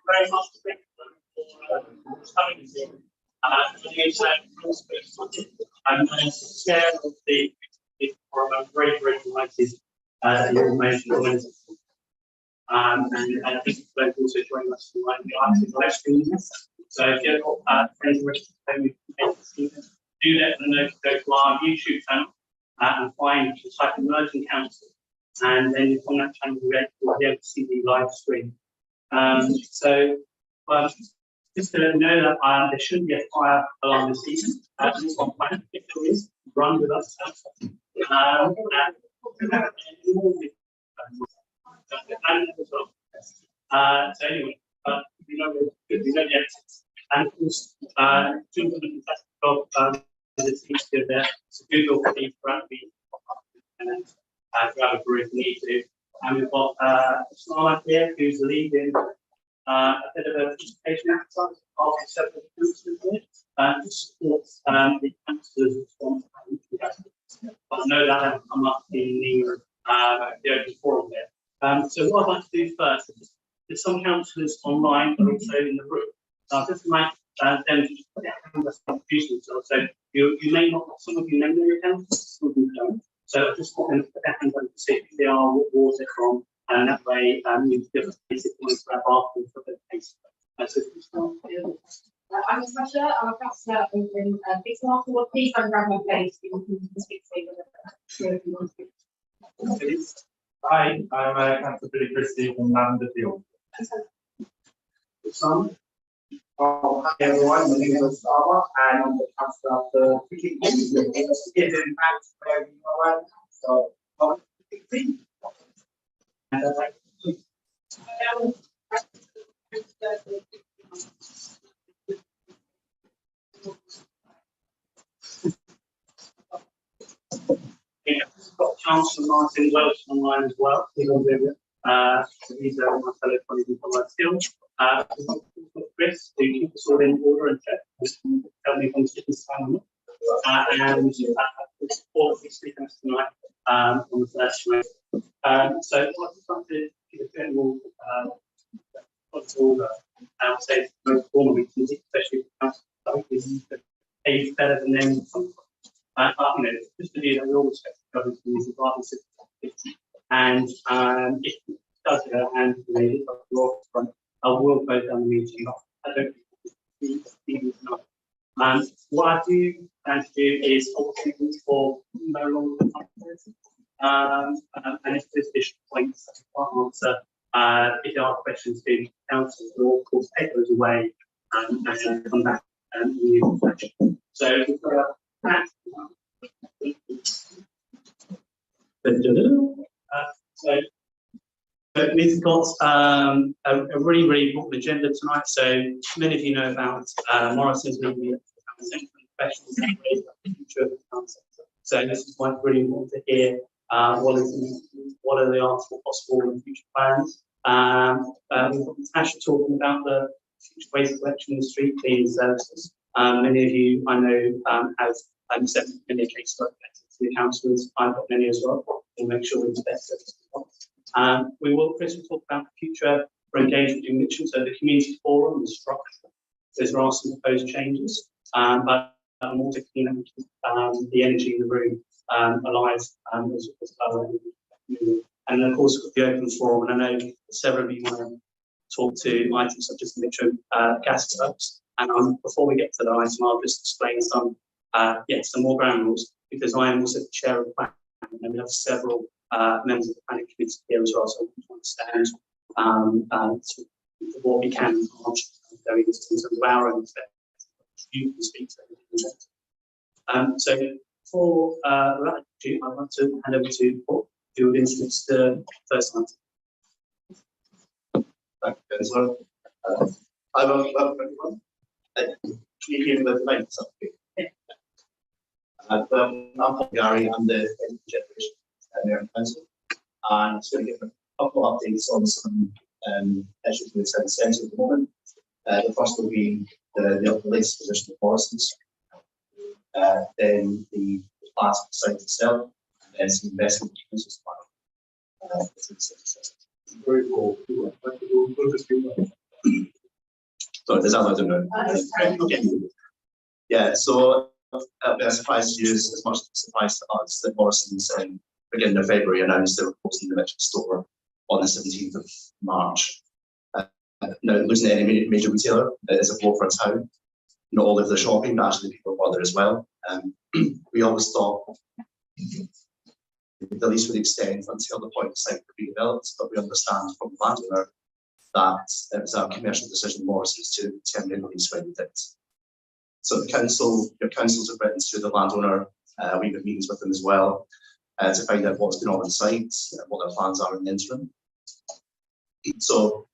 Very much I'm going to share with the forum. I'm very, very delighted that you all made the and I think it's going to also join us tonight. We are live streaming this. So if you've got friends who wish to do let them know to go to our YouTube channel and find the type of Emerging Council. And then on that channel, you'll be able to see the live stream. Just to let you know that there shouldn't be a fire alarm this evening. This one plan, if there is, run with us. So anyway, we know the exits. And of course, doing a fantastic job the team still there. It's a good little thing for us and grab a break if we need to. And we've got Smart here, who's leading a bit of a presentation exercise of several councillors here to support the councillors' response. But I know that hasn't come up in the open forum there. So what I'd like to do first is there's some councillors online but also in the room. So I'd just like them to just put their hand up and introduce themselves. So you may not, some of you may know your councillors, some of you don't. So I just want them to put their hand up to see who they are, what ward they're from, and that way you can give us basic points for our afterwards for the case. I'm Natasha, I'm a councillor in Big Market. Please don't grab my face, you can speak to me if you want to. Hi, I'm Councillor Billy Christie from Lavender Field. Hi everyone, my name is Osama and I'm the councillor of the cricket team. It's in fact where we are at. So, Yeah, we've got Councillor Martin Welsh online as well. He's my fellow colleague in College Hill. We've got Chris, who keeps us all in order and check. Tell me if I'm sticking time and support the speakers tonight on the first night. So I'd just like to give a general order and say most formal meetings, especially for council, is better than them. Just to do that, we all respect the government's views regardless of and if it does go and related, I will close down the meeting. I don't think it's enough. What I do plan to do is obviously for no longer than 5 minutes. And if there's additional points I can't answer, if there are questions to the council, we'll of course take those away and come back and new question. So we've got so we've got a really, really important agenda tonight. So many of you know about Morrison's moving into the central professionals and the future of the council. So this is why it's really important to hear what are the answers, what possible in future plans. We've got Natasha talking about the future waste collection and street cleaning services. Many of you I know have sent many cases to the councillors. I've got many as well. We'll make sure it's best service. Chris will talk about the future for engagement in Mitcham, so the community forum, the structure. Those are some proposed changes. but I'm also keen on the energy in the room alive as well. And of course, with the open forum, and I know several of you want to talk to items such as the Mitcham gas turbs. And before we get to the item, I'll just explain some more ground rules, because I am also the chair of the planning, and we have several members of the planning committee here as well, so we can understand what we can and can't go into in terms of our own effect. You can speak to anything. So for that, I'd like to hand over to Paul, who will introduce the first item. Thank you, Councillor. I will welcome everyone. Can you hear me with the mic? I'm Paul Gary, I'm the Energy Generation Mayor and Council, and I'm just going to give a couple of updates on some issues in the city centre at the moment. The first will be the latest position of Morrison's, then the plans for the site itself, and then some investment business plan. Very cool. Sorry, there's another note. Okay. Yeah, so a surprise to you as much as a surprise to us that Morrison's beginning of February announced they were closing the Mitcham store on the 17th of March. Now, losing any major retailer is a blow for a town. Not only for the shopping, but actually people bother as well. We always thought the lease would extend until the point the site could be developed, but we understand from the landowner that it was a commercial decision of Morrison's to terminate the lease when we did. So the council, your councils have written to the landowner, we've had meetings with them as well, to find out what's going on the site, what their plans are in the interim. So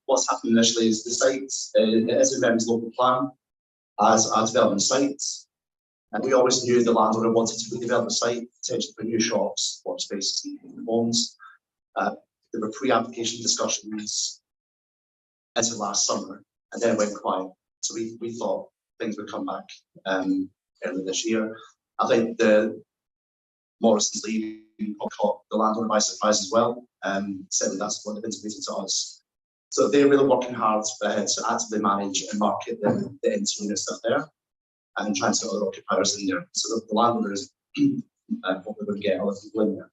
what's happened initially is the site it is a members local plan as a development site, and we always knew the landowner wanted to redevelop the site, potentially for new shops, workspaces, and homes. There were pre-application discussions until last summer, and then it went quiet. So we thought things would come back early this year. I think the Morrison's leaving caught the landowner by surprise as well. Certainly that's what they've intimated to us. So they're really working hard to actively manage and market the end units that are there and trying to get other occupiers in there. So the landowner is hopefully going to get other people in there.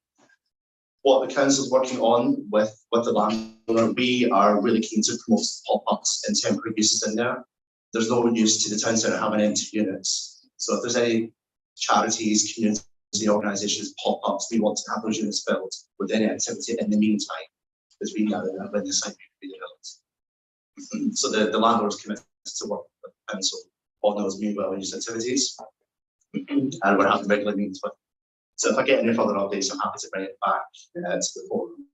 What the council is working on with the landowner, we are really keen to promote pop-ups and temporary uses in there. There's no use to the town centre having empty units. So if there's any charities, community organisations, pop-ups, we want to have those units filled with any activity in the meantime, as we gather when the site can be developed. So the landlord is committed to work with the council on those new well-use activities, and we're having regular meetings with them. So if I get any further updates, I'm happy to bring it back to the forum.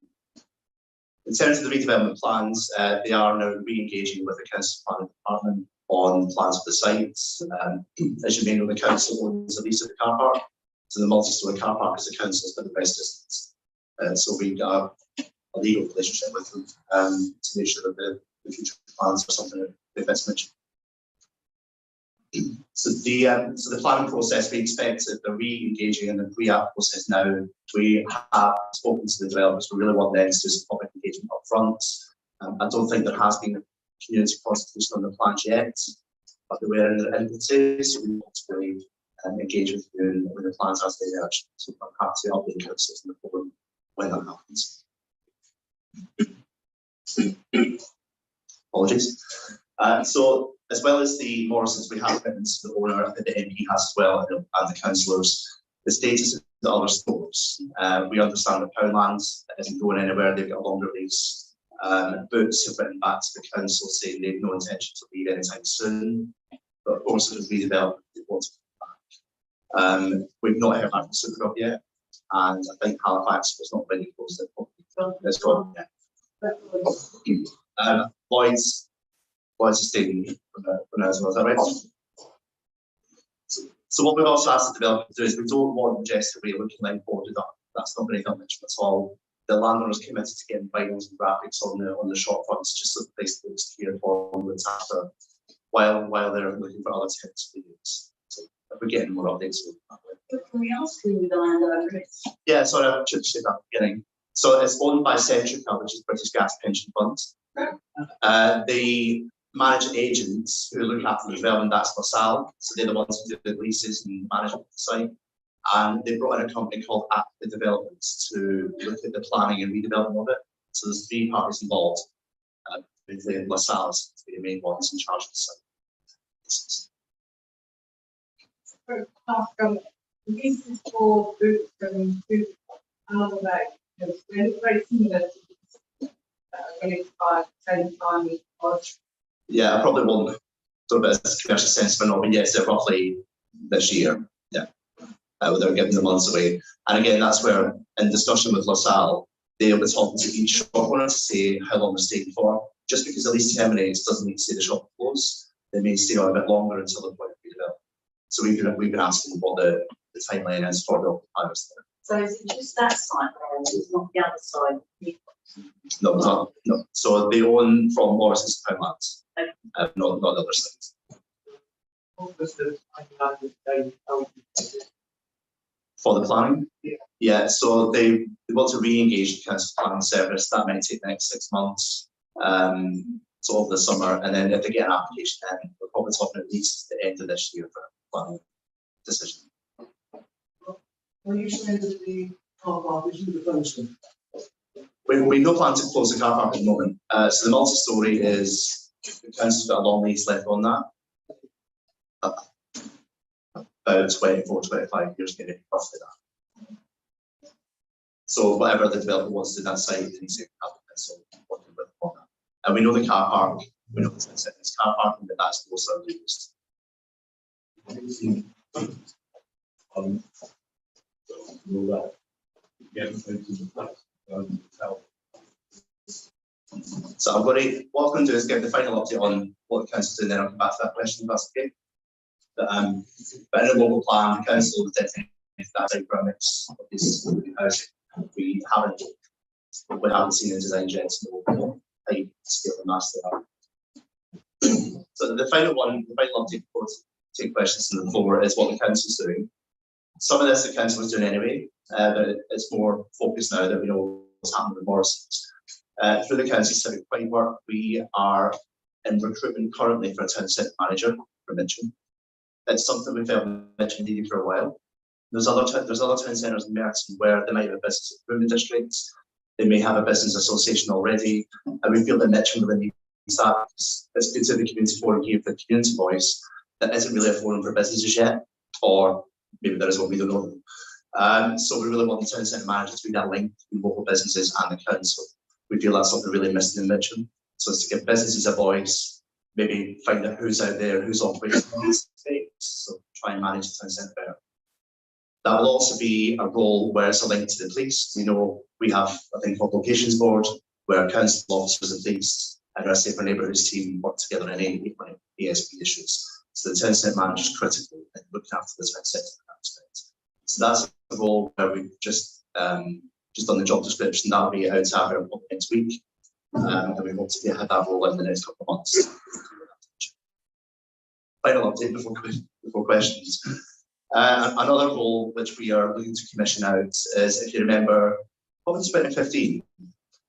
In terms of the redevelopment plans, they are now re-engaging with the council planning department on plans for the sites. As you may know, the council owns a lease of the car park. So the multi-storey car park is the council's for the best distance. So we've got a legal relationship with them to make sure that the future plans are something that they best mention. So the planning process, we expect that they're re-engaging in the pre-app process now. We have spoken to the developers. We really want them to do some public engagement up front. I don't think there has been a community consultation on the plans yet, but they were in the infancy, so we want to really engage with you with the plans as they emerge. So I'm happy to update councils in the forum when that happens. Apologies. So as well as the Morrisons, we have written to the owner, I think the MP has as well, and the councillors, the status of the other stores. We understand that Poundland isn't going anywhere, they've got a longer lease. Boots have written back to the council saying they've no intention to leave anytime soon, but of course it was redeveloped, they want to come back. We've not heard back from Supergrub yet, and I think Halifax was not ready to close their property. Let's go. Lloyd's is staying for now as well, is that right? So what we've also asked the developer to do is we don't want Majestic Way looking like boarded up. That's not very much at all. The landowner's committed to getting vinyls and graphics on the shop fronts just so the place looks clear for them after while they're looking for other tenants to use. So if we're getting more updates with that. Can we ask who the landowner is? Yeah, sorry, I should say that at the beginning. So it's owned by Centrica, which is British Gas Pension Fund. The managing agents who look after the development, that's LaSalle. So they're the ones who do the leases and management of the site. And they brought in a company called Active Developments to look at the planning and redevelopment of it. So there's 3 parties involved, with the LaSalle's the main ones in charge of the site. This is for groups and groups, another way, it's very similar to released by same time or Yeah, I probably won't do a bit of commercial sense, but not, but yes, they're roughly this year. Yeah, without giving the months away. And again, that's where, in discussion with LaSalle, they'll be talking to each shop owner to say how long it's taking for. Just because the lease terminates doesn't mean to say the shop will close. They may stay on a bit longer until the point of redevelopment. So we've been asking what the timeline is for the planners there. So is it just that side there, it's not the other side? No, it's not, no. So they own from Morrison's to Poundlands, not the other sides. What was the timeline that they told you? For the planning? Yeah. Yeah, so they want to re-engage the council planning service. That might take the next 6 months, so over the summer, and then if they get an application in, we're probably talking at least the end of this year for a planning decision. When you say that the car park is the function, We've no plan to close the car park at the moment. So the multi-storey is, the council's got a long lease left on that. About 24, 25 years, maybe, roughly that. So whatever the developer wants to do that site, they need to have the council working with on that. And we know the car park, we know it's car parking, but that's also used. So I'm going to, what I'm going to do is give the final update on what the council's doing, then I'll come back to that question if that's okay. But in the local plan, the council has designated that site parameters of this housing. We haven't seen the design yet, so we'll scale the master up. So the final update before take questions on the floor is what the council's doing. Some of this the council was doing anyway, but it's more focused now that we know what's happening with Morrison's. Through the council civic framework, we are in recruitment currently for a town centre manager for Mitcham. It's something we felt Mitcham needed for a while. There's other town centres in Merton where they might have a business improvement districts, they may have a business association already, and we feel that Mitcham really needs that. It's good to the community forum here for the community voice. That isn't really a forum for businesses yet, or maybe there is one we don't know. So we really want the town centre manager to be that link between local businesses and the council. We feel that's something really missing in Mitcham. So it's to give businesses a voice, maybe find out who's out there, who's operating these things, so try and manage the town centre better. That will also be a role where it's a link to the police. We know we have a thing called locations board, where council officers and police and our safer neighbourhoods team work together in any ASB issues. So the town centre manager is critical in looking after the town centre in that respect. So that's a role where we've just done the job description. That'll be out to our next week, and we hope to have that role in the next couple of months. Final update before questions. Another role which we are looking to commission out is, if you remember, probably 2015,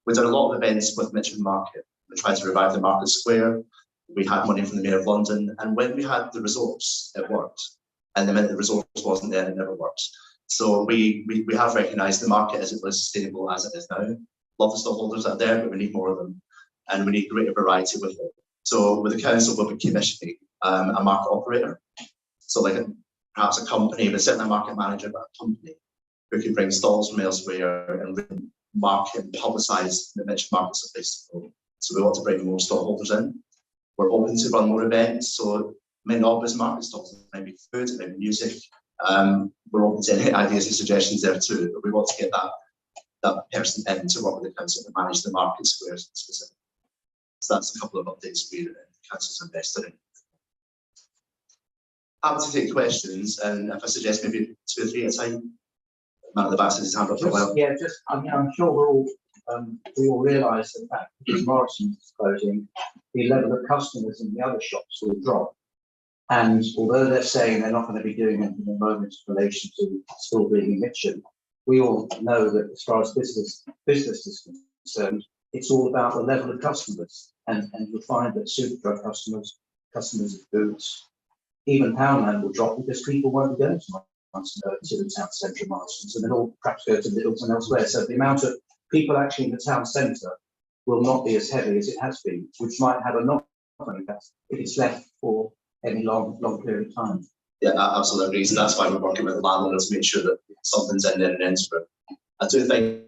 we've done a lot of events with Mitcham Market. We tried to revive the Market Square. We had money from the Mayor of London, and when we had the resource, it worked. And the minute the resource wasn't there, it never worked. So we have recognised the market isn't as sustainable as it is now. Love the stockholders out there, but we need more of them, and we need greater variety with it. So with the council, we'll be commissioning a market operator. So like perhaps a company, but certainly a market manager, but a company who can bring stalls from elsewhere and really market and publicise the Mitcham markets of place to go. So we want to bring more stockholders in. We're open to run more events, so it may not be as market stalls, it may be food, it may be music. We're open to any ideas and suggestions there too, but we want to get that person in to work with the council to manage the market squares specifically. So that's a couple of updates the council's invested in. Happy to take questions, and if I suggest maybe 2 or 3 at a time. Man at the back says his hand up for a while. Yeah, I'm sure we all realise the fact that Morrison's closing, the level of customers in the other shops will drop. And although they're saying they're not going to be doing anything at the moment in relation to still being in Mitcham, we all know that as far as business is concerned, it's all about the level of customers. And you'll find that Superdrug customers of Boots, even Poundland will drop because people won't be going to the town centre of Morrison's, and then all perhaps go to Middleton elsewhere. So the amount of people actually in the town centre will not be as heavy as it has been, which might have a knock-on effect if it's left for any long period of time. Yeah, I absolutely agree. So that's why we're working with the landlords to make sure that something's in there and ends for it. I do think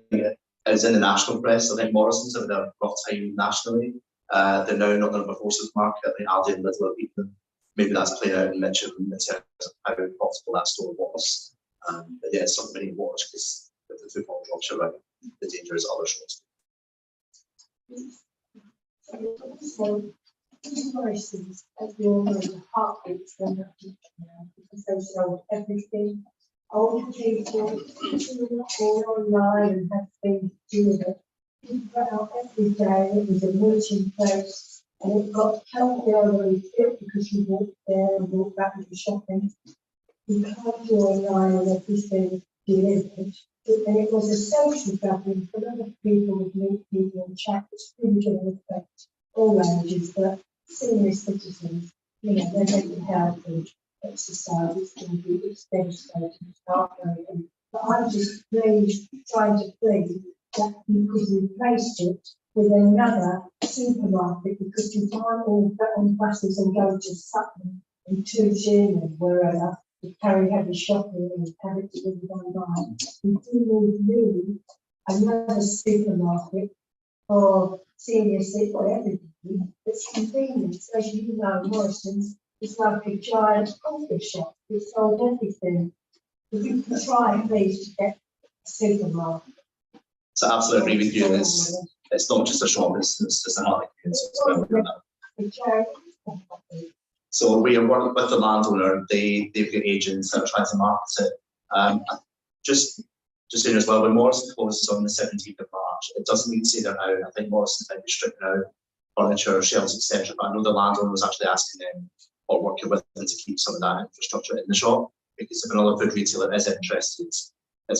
it's in the national press. I think Morrison's have had a rough time nationally. They're now not going to be a supermarket. I think Aldi and Lidl are beating them. Maybe that's playing out in Mitcham in terms of how profitable that store was. But yeah, it's something we need to watch because if the football drops around, the danger is other shops. So, Morrison's, as we all know, the heartbeat's going up because they sold everything. Older people, all online and have things to do with it. We went out every day, it was a meeting place, and it got healthy elderly fit because you walked there and walked back to the shopping. You can't do online and everything delivered. And it was a social gathering for a lot of people would meet people and chat, which really did affect all ages, but senior citizens, you know, they're getting health and exercise, it's going to be devastating, heartbreaking. But I'm just really trying to think that you could replace it with another supermarket because you can't all get on buses and go to Sutton and Tooting and wherever to carry heavy shopping and have it delivered online. We do need really another supermarket for senior citizens, for everybody. It's convenient, as you know, Morrison's is like a giant coffee shop. It's sold everything. If you can try, please, to get a supermarket. So I absolutely agree with you. It's not just a shop, it's another experience. So we are working with the landowner. They've got agents that are trying to market it. Just saying as well, when Morrison closes on the 17th of March, it doesn't mean to say they're out. I think Morrison's might be stripping out furniture, shelves, etc. But I know the landowner was actually asking them or working with them to keep some of that infrastructure in the shop, because if another food retailer is interested, it's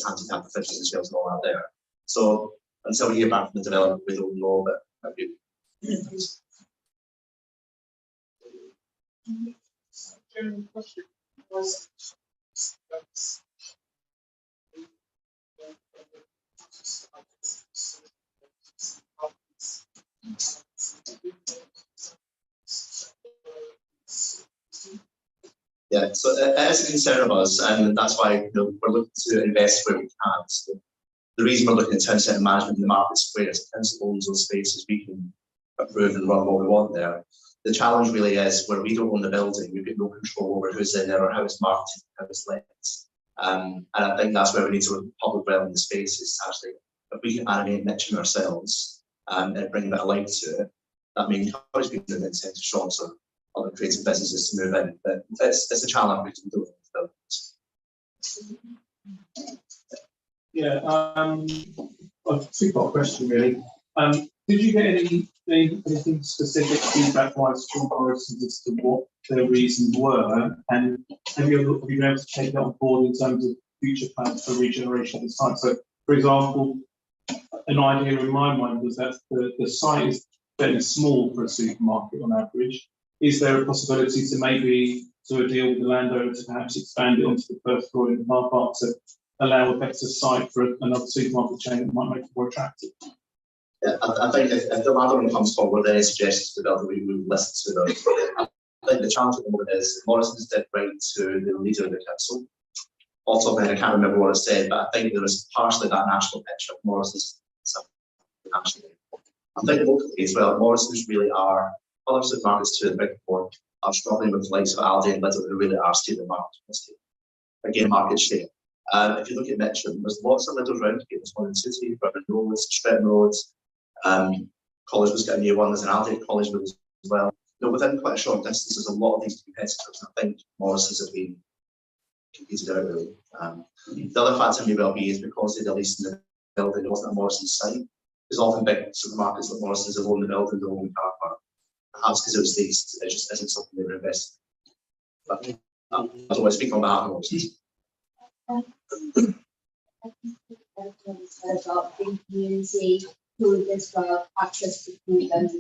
handy to have the fridges and shelves and all that there. So until we hear back from the developer, we don't know, but that'd be Question was yeah, so it is a concern of us, and that's why we're looking to invest where we can. So the reason we're looking at town centre management in the market square is council owns those spaces, we can approve and run what we want there. The challenge really is where we don't own the building, we've got no control over who's in there or how it's marketed, how it's let. And I think that's where we need to look at public realm in the space is actually, if we can animate Mitcham ourselves and bring a bit of life to it, that may encourage people to move into shops or other creative businesses to move in. But it's a challenge we can do it. Yeah, a two-part question really. Did you get anything specific feedback-wise from Morrison's as to what their reasons were, and have you been able to take that on board in terms of future plans for regeneration of the site? So, for example, an idea in my mind was that the site is fairly small for a supermarket on average. Is there a possibility to maybe do a deal with the landowner to perhaps expand it onto the first floor in the car park to allow a better site for another supermarket chain that might make it more attractive? Yeah, I think if the landowner comes forward with any suggestions to build, we will listen to them. I think the challenge at the moment is Morrison's did write to the leader of the council. Off the top of my head, I can't remember what it said, but I think there was partially that national picture of Morrison's nationally. I think locally as well, Morrison's really are, other supermarkets to the big four are struggling with the likes of Aldi and Lidl who really are stealing market. Again, market share. If you look at Mitcham, there's lots of Lidl around here. There's one in City, Brighton Roads, Stretton Roads. College was getting a new one, there's an Aldi at College as well. Within quite a short distance, there's a lot of these competitors, and I think Morrison's have been competed out really. The other factor may well be is because they're the least in the building, it wasn't a Morrison's site. There's often big supermarkets like Morrison's have owned the building, they own the car park. Perhaps because it was leased, it just isn't something they were invested in. But I don't want to speak on behalf of Morrison's. About the community food as well, access to food, and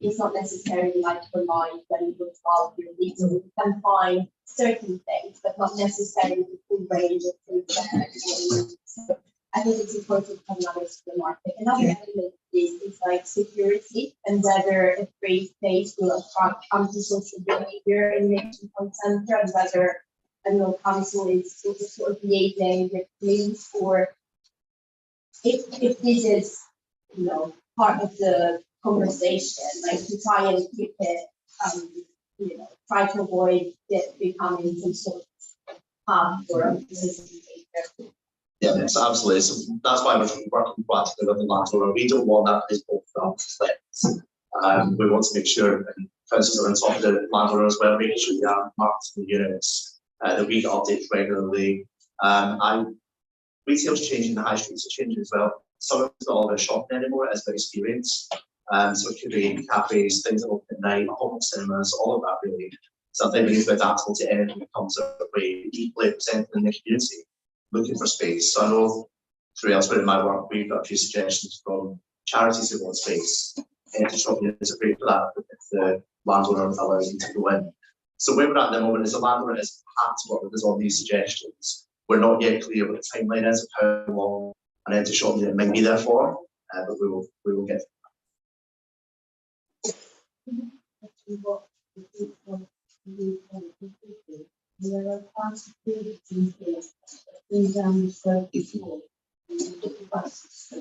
it's not necessarily like rely when you look for your needs. So you can find certain things, but not necessarily the full range of food that everyone needs. So I think it's important to come out to the market. Another element is like security and whether a free place will attract antisocial behavior in Mitcham Town Centre, and whether council is sort of liaising with police, or if this is, part of the conversation, like to try and keep it, try to avoid it becoming some sort of harm or unpleasant behavior. Yeah, yes, absolutely. So that's why we're working practically with the landlord. We don't want that as both things. We want to make sure, and councils are on top of the landlord as well, making sure they are marketing the units, that we get updates regularly. Retail's changing, the high streets are changing as well. Some of it's not all about shopping anymore, it's about experience. So it could be cafes, things that open at night, home cinemas, all of that really. So I think we need to be adaptable to anything that comes our way, equally presenting in the community, looking for space. So I know through elsewhere in my work, we've got a few suggestions from charities who want space. Empty shopping units are great for that if the landlord allows them to go in. So where we're at the moment is the landlord has had to work with us on these suggestions. We're not yet clear what the timeline is of how long an empty shopping unit might be there for, but we will get. There are possibilities here in terms of before the buses, so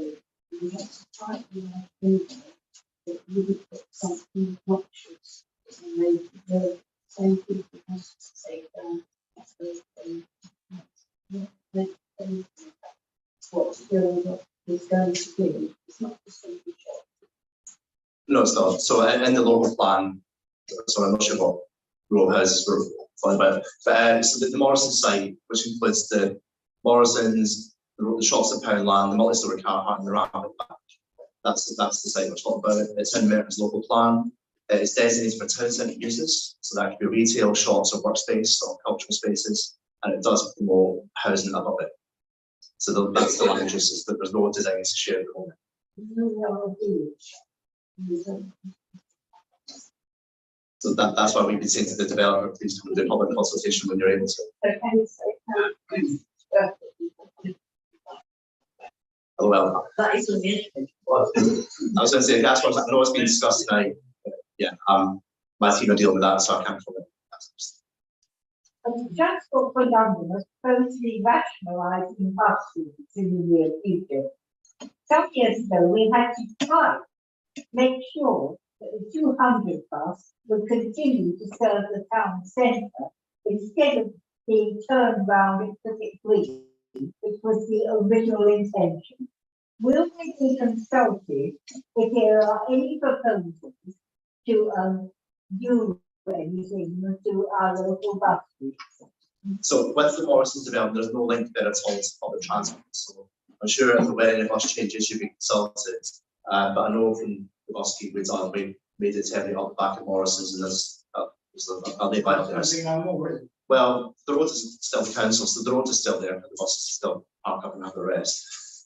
we have to try that you would put something options and then the same people has to say what build is going to do. It's not just going to be short. No, it's not. So in the local plan, so I'm not sure what Rob has for about, but so the Morrison site, which includes the Morrisons, the shops at Poundland, the multi-storey car park, and the ramp at the back. That's the site we're talking about. It's in Merton's local plan. It's designated for town centre uses, so that could be retail, shops, or workspace, or cultural spaces, and it does promote housing above it. So that's the language, is that there's no designs to share at the moment. So that's why we've been saying to the developer, please do the public consultation when you're able to. Oh well. That is a myth. I was going to say that's what I know it's been discussed tonight. Yeah, my team are dealing with that, so I can't comment. Transport for London was totally rationalising bus routes in the near future. Some years ago, we had to try make sure that the 200 bus would continue to serve the town centre instead of being turned round at Cricket Green, which was the original intention. Will we be consulted if there are any proposals to do anything to our local bus routes? So with the Morrison's development, there's no link there at all to public transport. So I'm sure if there were any bus changes, you'd be consulted. But I know from the bus scheme we made it heavily up the back of Morrison's, and there's a lay by up there. Well, the road is still the council, so the road is still there, but the buses still park up and have the rest.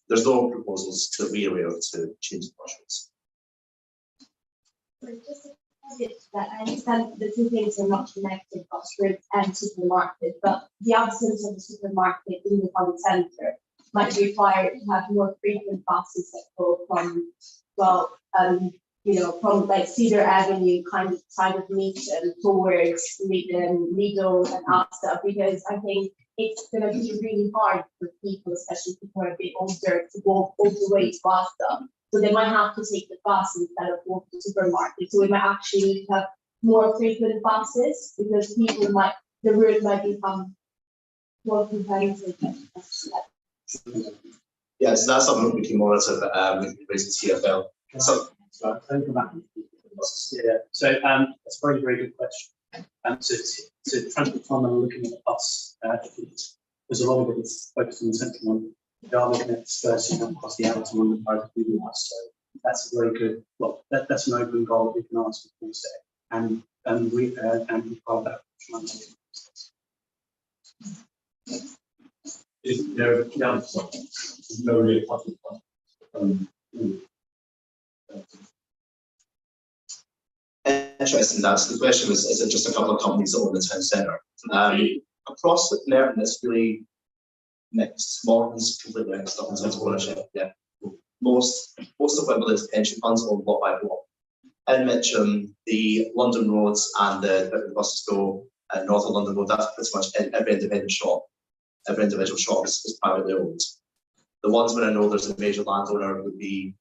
There's no proposals that we're aware of to change the bus routes. Just that I understand the two things are not connected, bus routes and supermarket, but the absence of the supermarket in the town centre might require to have more frequent buses that go from, from like Cedar Avenue kind of side of Mitcham towards Lidl and Asta, because I think it's going to be really hard for people, especially people who are a bit older, to walk all the way to Asta. So they might have to take the bus instead of walk to the supermarket. So we might actually need to have more frequent buses because the route might become more competitive. Yeah, so that's something we can monitor, but we can raise the TFL. So yeah, so that's a very, very good question. So transport time and looking at the bus, there's a lot of it is focused on the central one. We are looking at dispersing across the outer one and private bus. So that's a very good, that's an open goal that we can ask for set. And we part that. Is there no really possible Interesting. That's the question was: is it just a couple of companies that own the town centre? Across Merton, it's really mixed. Morton's completely mixed up in terms of ownership. Yeah, most of Wimbledon is pension funds owned block by block. In Mitcham, the London roads and the buses go north of London Road. That's pretty much every independent shop, every individual shop is privately owned. The ones where I know there's a major landowner would be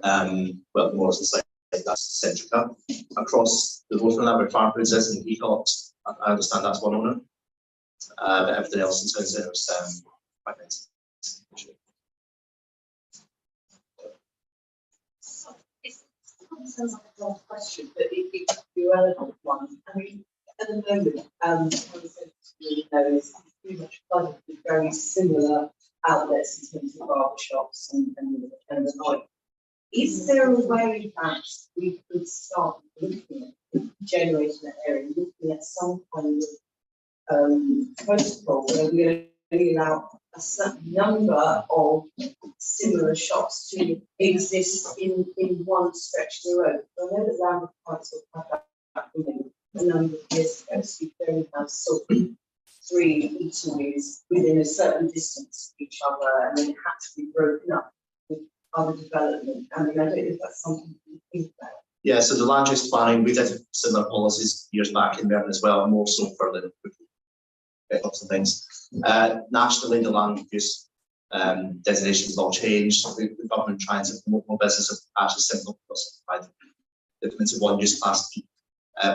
well, the Morrison side, that's Centrica. Across the road from that, where Farm Foods is and Ecox, I understand that's one owner. But everything else in town centre is private. It sounds like a long question, but it's a relevant one. I mean, at the moment, is pretty much flooded with very similar outlets in terms of barber shops and the like. Is there a way that we could start looking at generating that area, looking at some kind of protocol where we only allow a certain number of similar shops to exist in one stretch of the road? I know that land council had that a number of years ago, so you can only have sort of 3 eateries within a certain distance of each other, and then it had to be broken up with other development. I mean, I don't know if that's something you think about. Yeah, so the land use planning, we did similar policies years back in Merton as well, more so for the lots of things. Nationally, the land use designations have all changed. The government trying to promote more business have actually simplified them into one use class,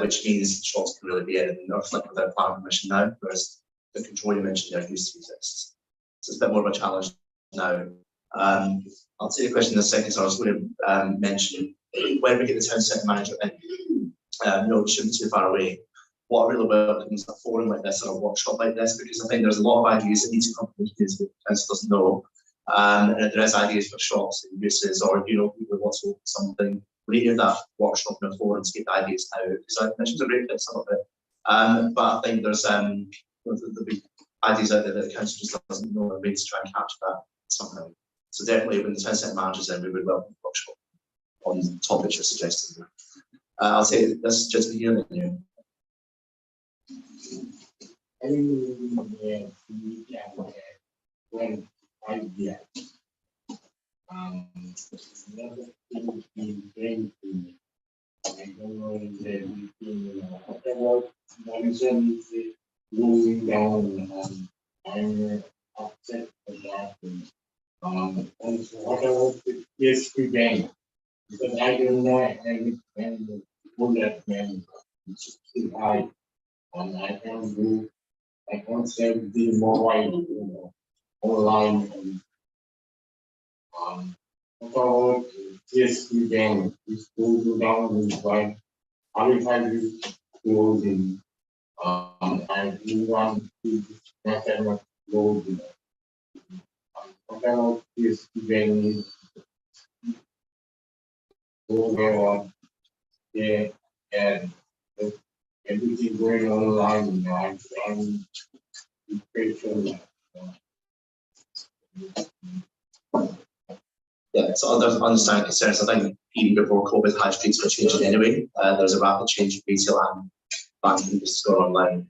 which means shops can really be in or flip without planning permission now, whereas the control you mentioned there used to exist. So it's a bit more of a challenge now. I'll take a question in a second, so I was going to mention when we get the town centre manager in, no, it shouldn't be too far away. What I really welcome is a forum like this or a workshop like this, because I think there's a lot of ideas that need to come from the community that the council doesn't know. And if there is ideas for shops and uses, or people who want to open something, we need to have that workshop in a forum to get the ideas out. Because I mentioned a great bit some of it. But I think there's there'll be ideas out there that the council just doesn't know, and ways to try and capture that somehow. So definitely when the town centre managers in, we would welcome the workshop on the topics you're suggesting. I'll say this just here and here. When idea. Another thing is very to I don't know if there is whatever monsoon is moving down and upset about also whatever is to gain. Because I don't know and pull that man it's too high and I can't sell the mobile online and about TSP gang is go down with by qualified clothing and you want to not that much clothing. About TSP gang is over there and everything going online now and patient. Yeah, so I understand concerns. I think even before COVID, high streets were changing anyway. There's a rapid change in retail and banking just going online.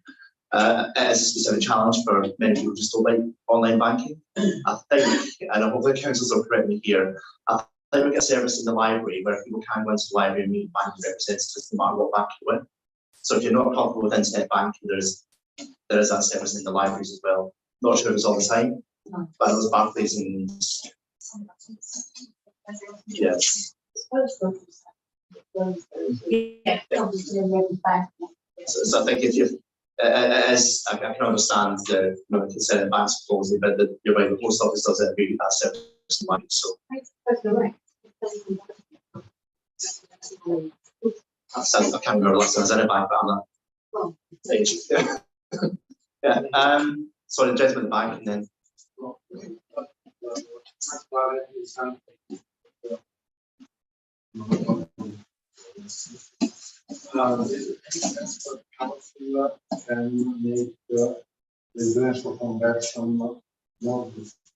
It is a specific challenge for many people who just don't like online banking. I think, and I hope the councils will correct me here, I think we get a service in the library where people can go into the library and meet banking representatives no matter what bank you're with. So if you're not comfortable with internet banking, there is that service in the libraries as well. Not sure if it's all the time, but it was Barclays and yes. So I think if you, as I can understand the concern banks closely, but you're right, the post office does it really that service in mind. So I can't remember last time I was in a bank, but I'm not. Yeah. Sorry, the gentleman at the back, and then. And make residential conversion not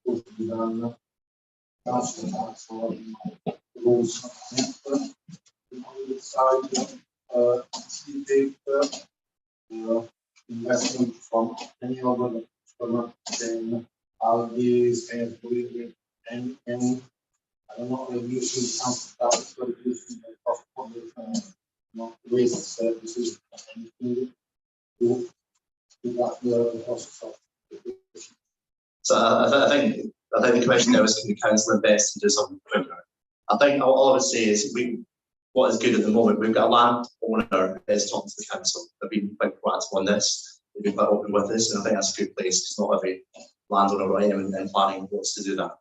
supposed to be done. rules. On the side, investment from any other customer, then I'll be saying, and I don't know, maybe you should count that for using the cost of the waste services and anything to that the cost of. So I think the question there was, can the council invest and do something quicker? I think all I would say is what is good at the moment, we've got a landowner that is talking to the council. They've been quite proactive on this. They've been quite open with this, and I think that's a good place because not every landowner or anyone in planning wants to do that.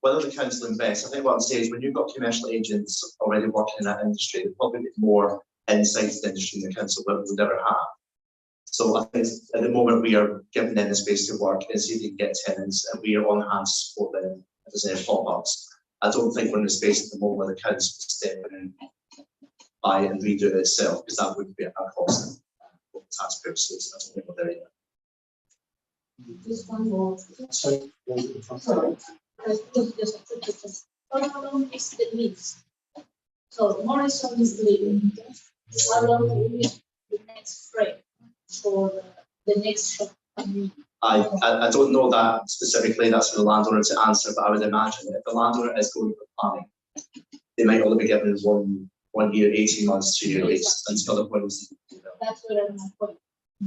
Whether the council invests, I think what I'm saying is when you've got commercial agents already working in that industry, they probably get more insight to the industry than the council will never have. So I think at the moment we are giving them the space to work and see if they can get tenants, and we are on hand to support them if there's any pop-ups. I don't think we're in a space at the moment where the council can step in and buy it and redo it itself, because that would be a cost for the taxpayers. So I don't think we're there yet. Just one more. Sorry. Sorry. How long is the lease? So Morrison is leaving. How long will be the next frame for the next shop? I don't know that specifically, that's for the landowner to answer, but I would imagine if the landowner is going for planning, they might only be given 1 year, 18 months, 2 year lease until the point is. That's where my point.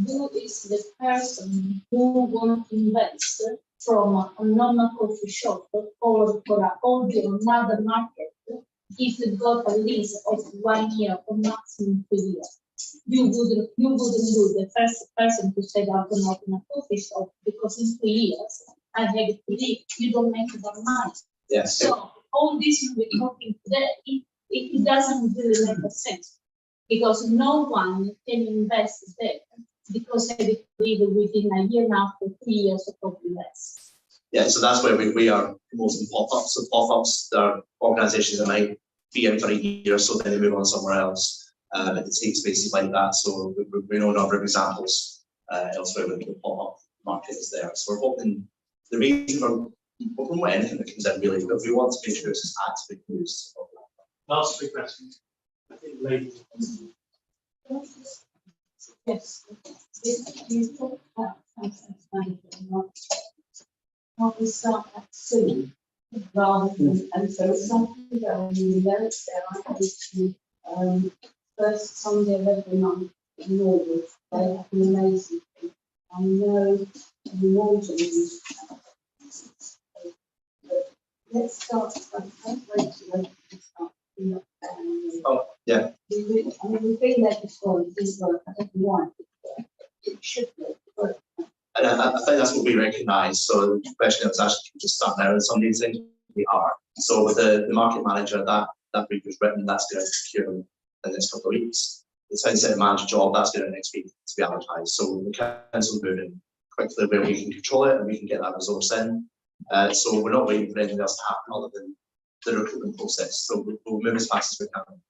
Who is the person who want to invest from a normal coffee shop or for another market if you got a lease of 1 year or maximum 2 years? You wouldn't be the first person to say that I'm going to open a coffee shop because in 2 years I have to leave. You don't make that money. Yes. So all this we're talking today, it doesn't really make sense because no one can invest there because I have to leave within a year now for 3 years or probably less. Yeah, so that's where we are promoting pop-ups. So pop-ups, there are organisations that might be in for a year or so, then they move on somewhere else. But it takes spaces like that. So we know a number of examples elsewhere where the pop-up market is there. So we're hoping the reason we're promoting anything that comes in really, but we want to make sure it's actively used. Last 3 questions. I think ladies. Yes. You talk about how we start at soon rather than, and so it's something that I really learned there. I had to first Sunday of every month in August, they have an amazing thing. I know you want to use but let's start Oh, yeah. I mean, we've been there before, it is work, I don't want it should work. And I think that's what we recognise. So the question was actually just start there, and some of these things we are. So with the market manager, that brief was written, that's going to secure in the next couple of weeks. The town centre manager job, that's going to next week to be advertised. So the council's moving quickly where we can control it and we can get that resource in. So we're not waiting for anything else to happen other than the recruitment process. So we'll move as fast as we can.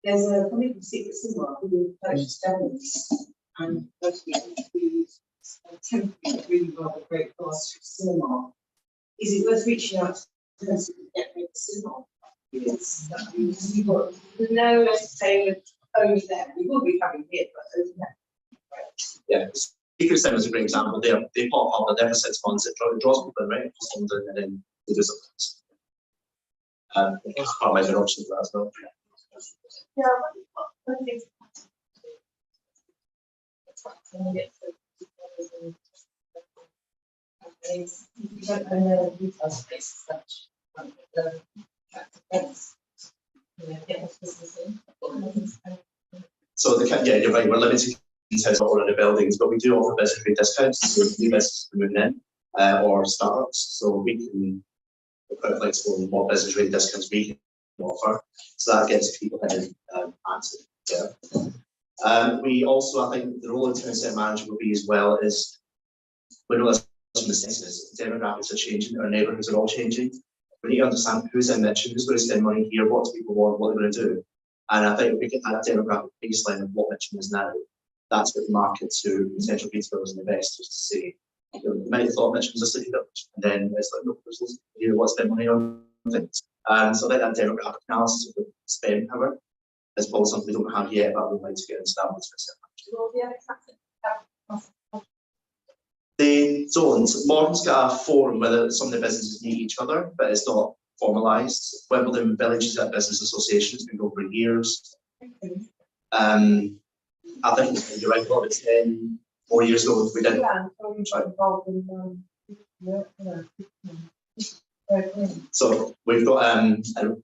There's a company called Secret Cinema who purchased Devils and actually temporary really rather great class to cinema. Is it worth reaching out to them to get rid of the cinema? Yes, you've got no entertainment over there. We will be having it, but over there. Yeah, Secret Cinema is a great example. They pop up, but every 6 months it draws people in, right? And then they do something else. It's part of my option for that as well. Yeah, So yeah, you're right. We're limited to all the buildings, but we do offer business rate discounts. So new businesses moving in or startups, so we can we're quite flexible in what business rate discounts we can offer. So that gets people in answered. Yeah. We also, I think, the role of town centre manager will be as well is we know this from the census. Demographics are changing. Our neighbourhoods are all changing. We need to understand who's in Mitcham, who's going to spend money here, what do people want, what they're going to do. And I think we get that demographic baseline of what Mitcham is now. that's what the market to potential retailers and investors to say, you might have thought Mitcham was a city village, and then it's like, no, there's loads of people here who want to spend money on things. So I think that demographic analysis of the spend power is probably something we don't have yet, but we'd like to get into that one specifically. They don't. Morton's got a forum where some of the businesses meet each other, but it's not formalised. Wimbledon Village is a business association, it's been going for years. I think you're right, about 10 more years ago we did. Yeah, so we're involved in, So we've got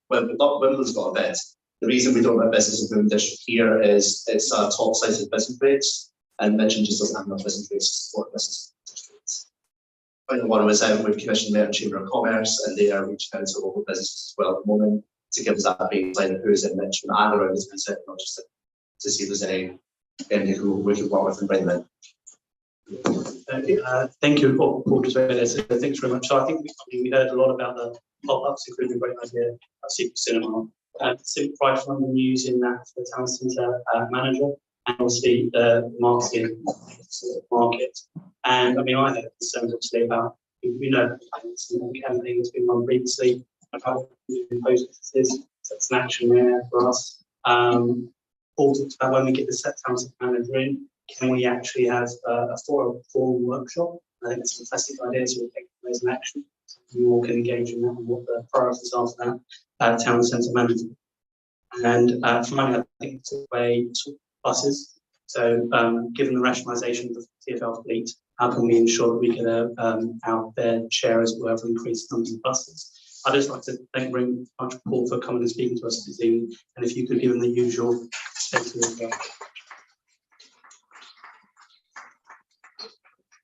Wimbledon's got a bit. The reason we don't have business in Boom District here is it's a top site of business rates, and Mitcham just doesn't have enough business rates to support business districts. Final one was we've commissioned Merchant Chamber of Commerce, and they are reaching out to local businesses as well at the moment to give us that baseline of who's in Mitcham and around this visit, not just to see if there's any who we can work with and bring them in. Thank you, Paul, as well. Thanks very much. So I think we heard a lot about the pop-ups, including a great idea of Secret Cinema. Simple price on the news in that for the town centre manager, and obviously the marketing market. And I mean, I have concerns obviously about, we know the campaign has been run previously about post offices, so it's an action there for us. Paul talked about when we get the town centre manager in, can we actually have a formal workshop? I think it's a fantastic idea, so we'll take those in action. You all can engage in that and what the priorities are for that town centre manager. And finally, I think it's a way to buses. So given the rationalisation of the TfL fleet, how can we ensure that we get our fair share as well for increased numbers of buses? I'd just like to thank very much Paul for coming and speaking to us this evening, and if you could give him the usual statement as well.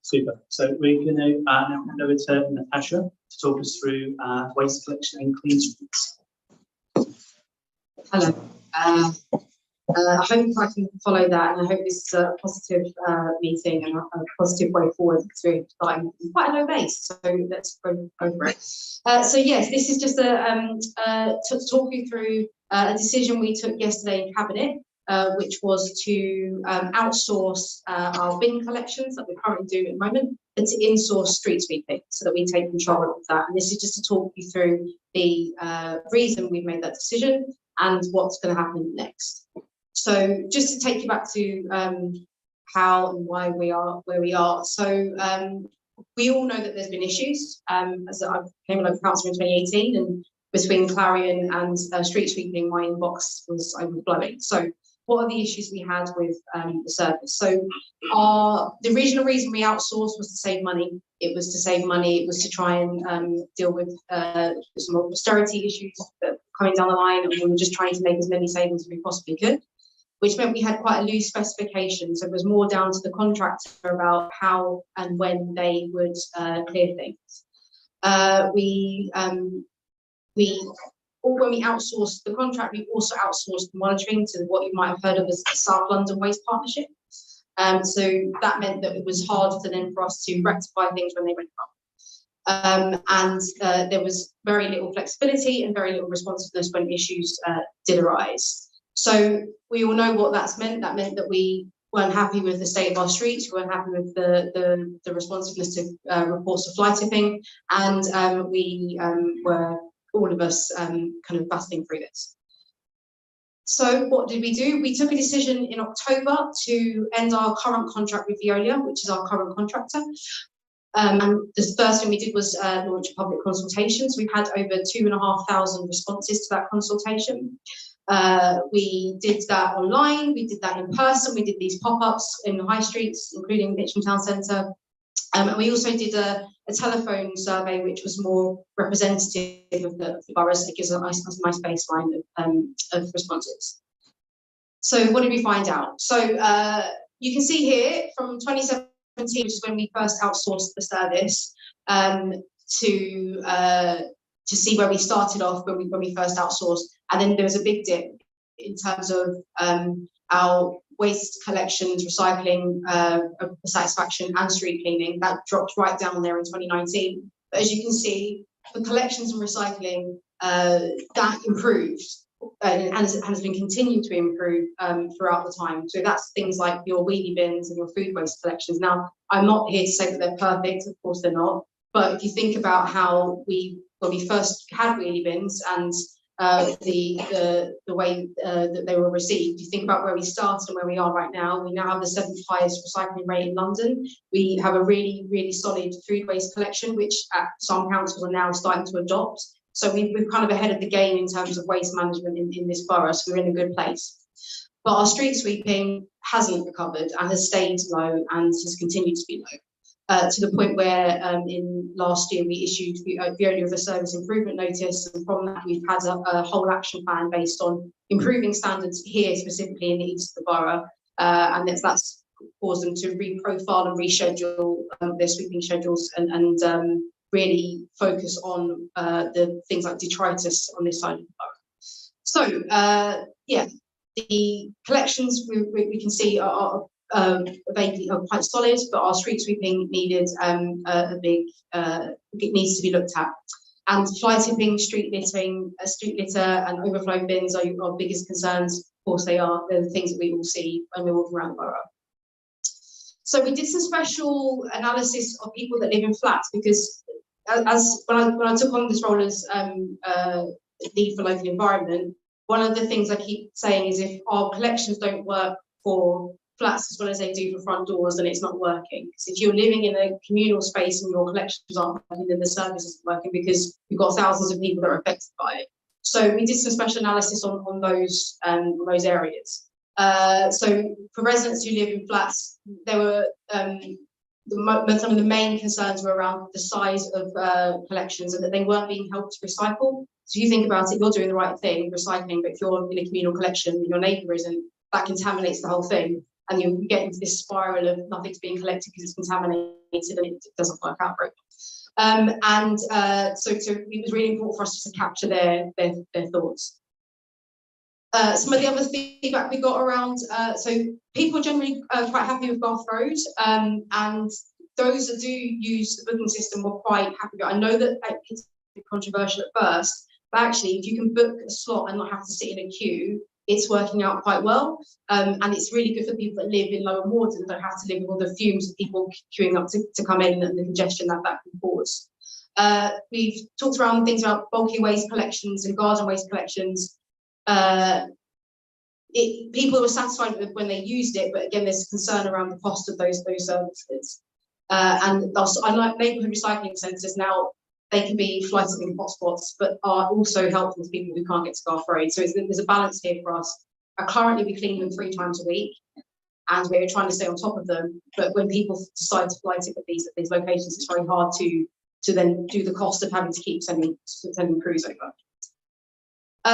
Super. So we're going to now hand over to Natasha to talk us through waste collection and clean streets. Hello. I hope I can follow that, and I hope this is a positive meeting and a positive way forward, because we're starting quite a low base, so let's go over it. So yes, this is just to talk you through a decision we took yesterday in Cabinet, which was to outsource our bin collections that we're currently doing at the moment, and to insource street sweeping so that we take control of that. And this is just to talk you through the reason we've made that decision and what's going to happen next. So just to take you back to how and why we are where we are. So we all know that there's been issues. As I became a local councillor in 2018, and between Clarion and street sweeping, my inbox was overflowing. So what are the issues we had with the service? So the original reason we outsourced was to save money. It was to save money. It was to try and deal with some more austerity issues that were coming down the line, and we were just trying to make as many savings as we possibly could, which meant we had quite a loose specification. So it was more down to the contractor about how and when they would clear things. When we outsourced the contract, we also outsourced the monitoring to what you might have heard of as the South London Waste Partnership. So that meant that it was hard for us to rectify things when they went wrong. And there was very little flexibility and very little responsiveness when issues did arise. So we all know what that's meant. That meant that we weren't happy with the state of our streets, we weren't happy with the responsiveness to reports of fly tipping, and we were, all of us, kind of battling through this. So what did we do? We took a decision in October to end our current contract with Veolia, which is our current contractor. And the first thing we did was launch a public consultation. So we've had over 2,500 responses to that consultation. We did that online, we did that in person, we did these pop-ups in the high streets, including Mitcham Town Centre. And we also did a telephone survey, which was more representative of the boroughs. It gives a nice baseline of responses. So what did we find out? So you can see here from 2017, which is when we first outsourced the service, to see where we started off when we first outsourced. And then there was a big dip in terms of our waste collections, recycling, satisfaction, and street cleaning. That dropped right down there in 2019. But as you can see, for collections and recycling, that improved and has been continuing to improve throughout the time. So that's things like your wheelie bins and your food waste collections. Now, I'm not here to say that they're perfect, of course they're not, but if you think about how when we first had wheelie bins and the way that they were received, you think about where we started and where we are right now. We now have the 7th highest recycling rate in London. We have a really, really solid food waste collection, which some councils are now starting to adopt. So we're kind of ahead of the game in terms of waste management in this borough, so we're in a good place. But our street sweeping hasn't recovered and has stayed low and has continued to be low. To the point where in last year we issued the owner of a service improvement notice, and from that we've had a whole action plan based on improving standards here specifically in the east of the borough, and that's caused them to reprofile and reschedule their sweeping schedules and really focus on the things like detritus on this side of the borough. So yeah, the collections we can see are vaguely are quite solid, but our street sweeping needed it needs to be looked at. And fly tipping, street litter, and overflow bins are our biggest concerns. Of course, they are. They're the things that we all see when we walk around the borough. So we did some special analysis of people that live in flats, because as when I took on this role as lead for local environment, one of the things I keep saying is if our collections don't work for flats as well as they do for front doors, then it's not working. Because if you're living in a communal space and your collections aren't working, then the service isn't working, because you've got thousands of people that are affected by it. So we did some special analysis on those areas. So for residents who live in flats, there were some of the main concerns were around the size of collections and that they weren't being helped to recycle. So you think about it, you're doing the right thing, recycling, but if you're in a communal collection, your neighbour isn't, that contaminates the whole thing. And you get into this spiral of nothing's being collected because it's contaminated and it doesn't work out very well. So it was really important for us to capture their thoughts. Some of the other feedback we got around, so people generally quite happy with Garth Road, and those that do use the booking system were quite happy. I know that it's controversial at first, but actually if you can book a slot and not have to sit in a queue, it's working out quite well, and it's really good for people that live in lower wards and don't have to live with all the fumes of people queuing up to come in and the congestion that can cause. We've talked around things about bulky waste collections and garden waste collections. People were satisfied with when they used it, but again, there's concern around the cost of those services. And unlike neighbourhood recycling centres, now they can be fly tipping hotspots, but are also helpful to people who can't get to Garth Road. So there's a balance here for us. Currently, we clean them 3 times a week, and we're trying to stay on top of them. But when people decide to fly tip at these locations, it's very hard to then do the cost of having to keep sending crews over.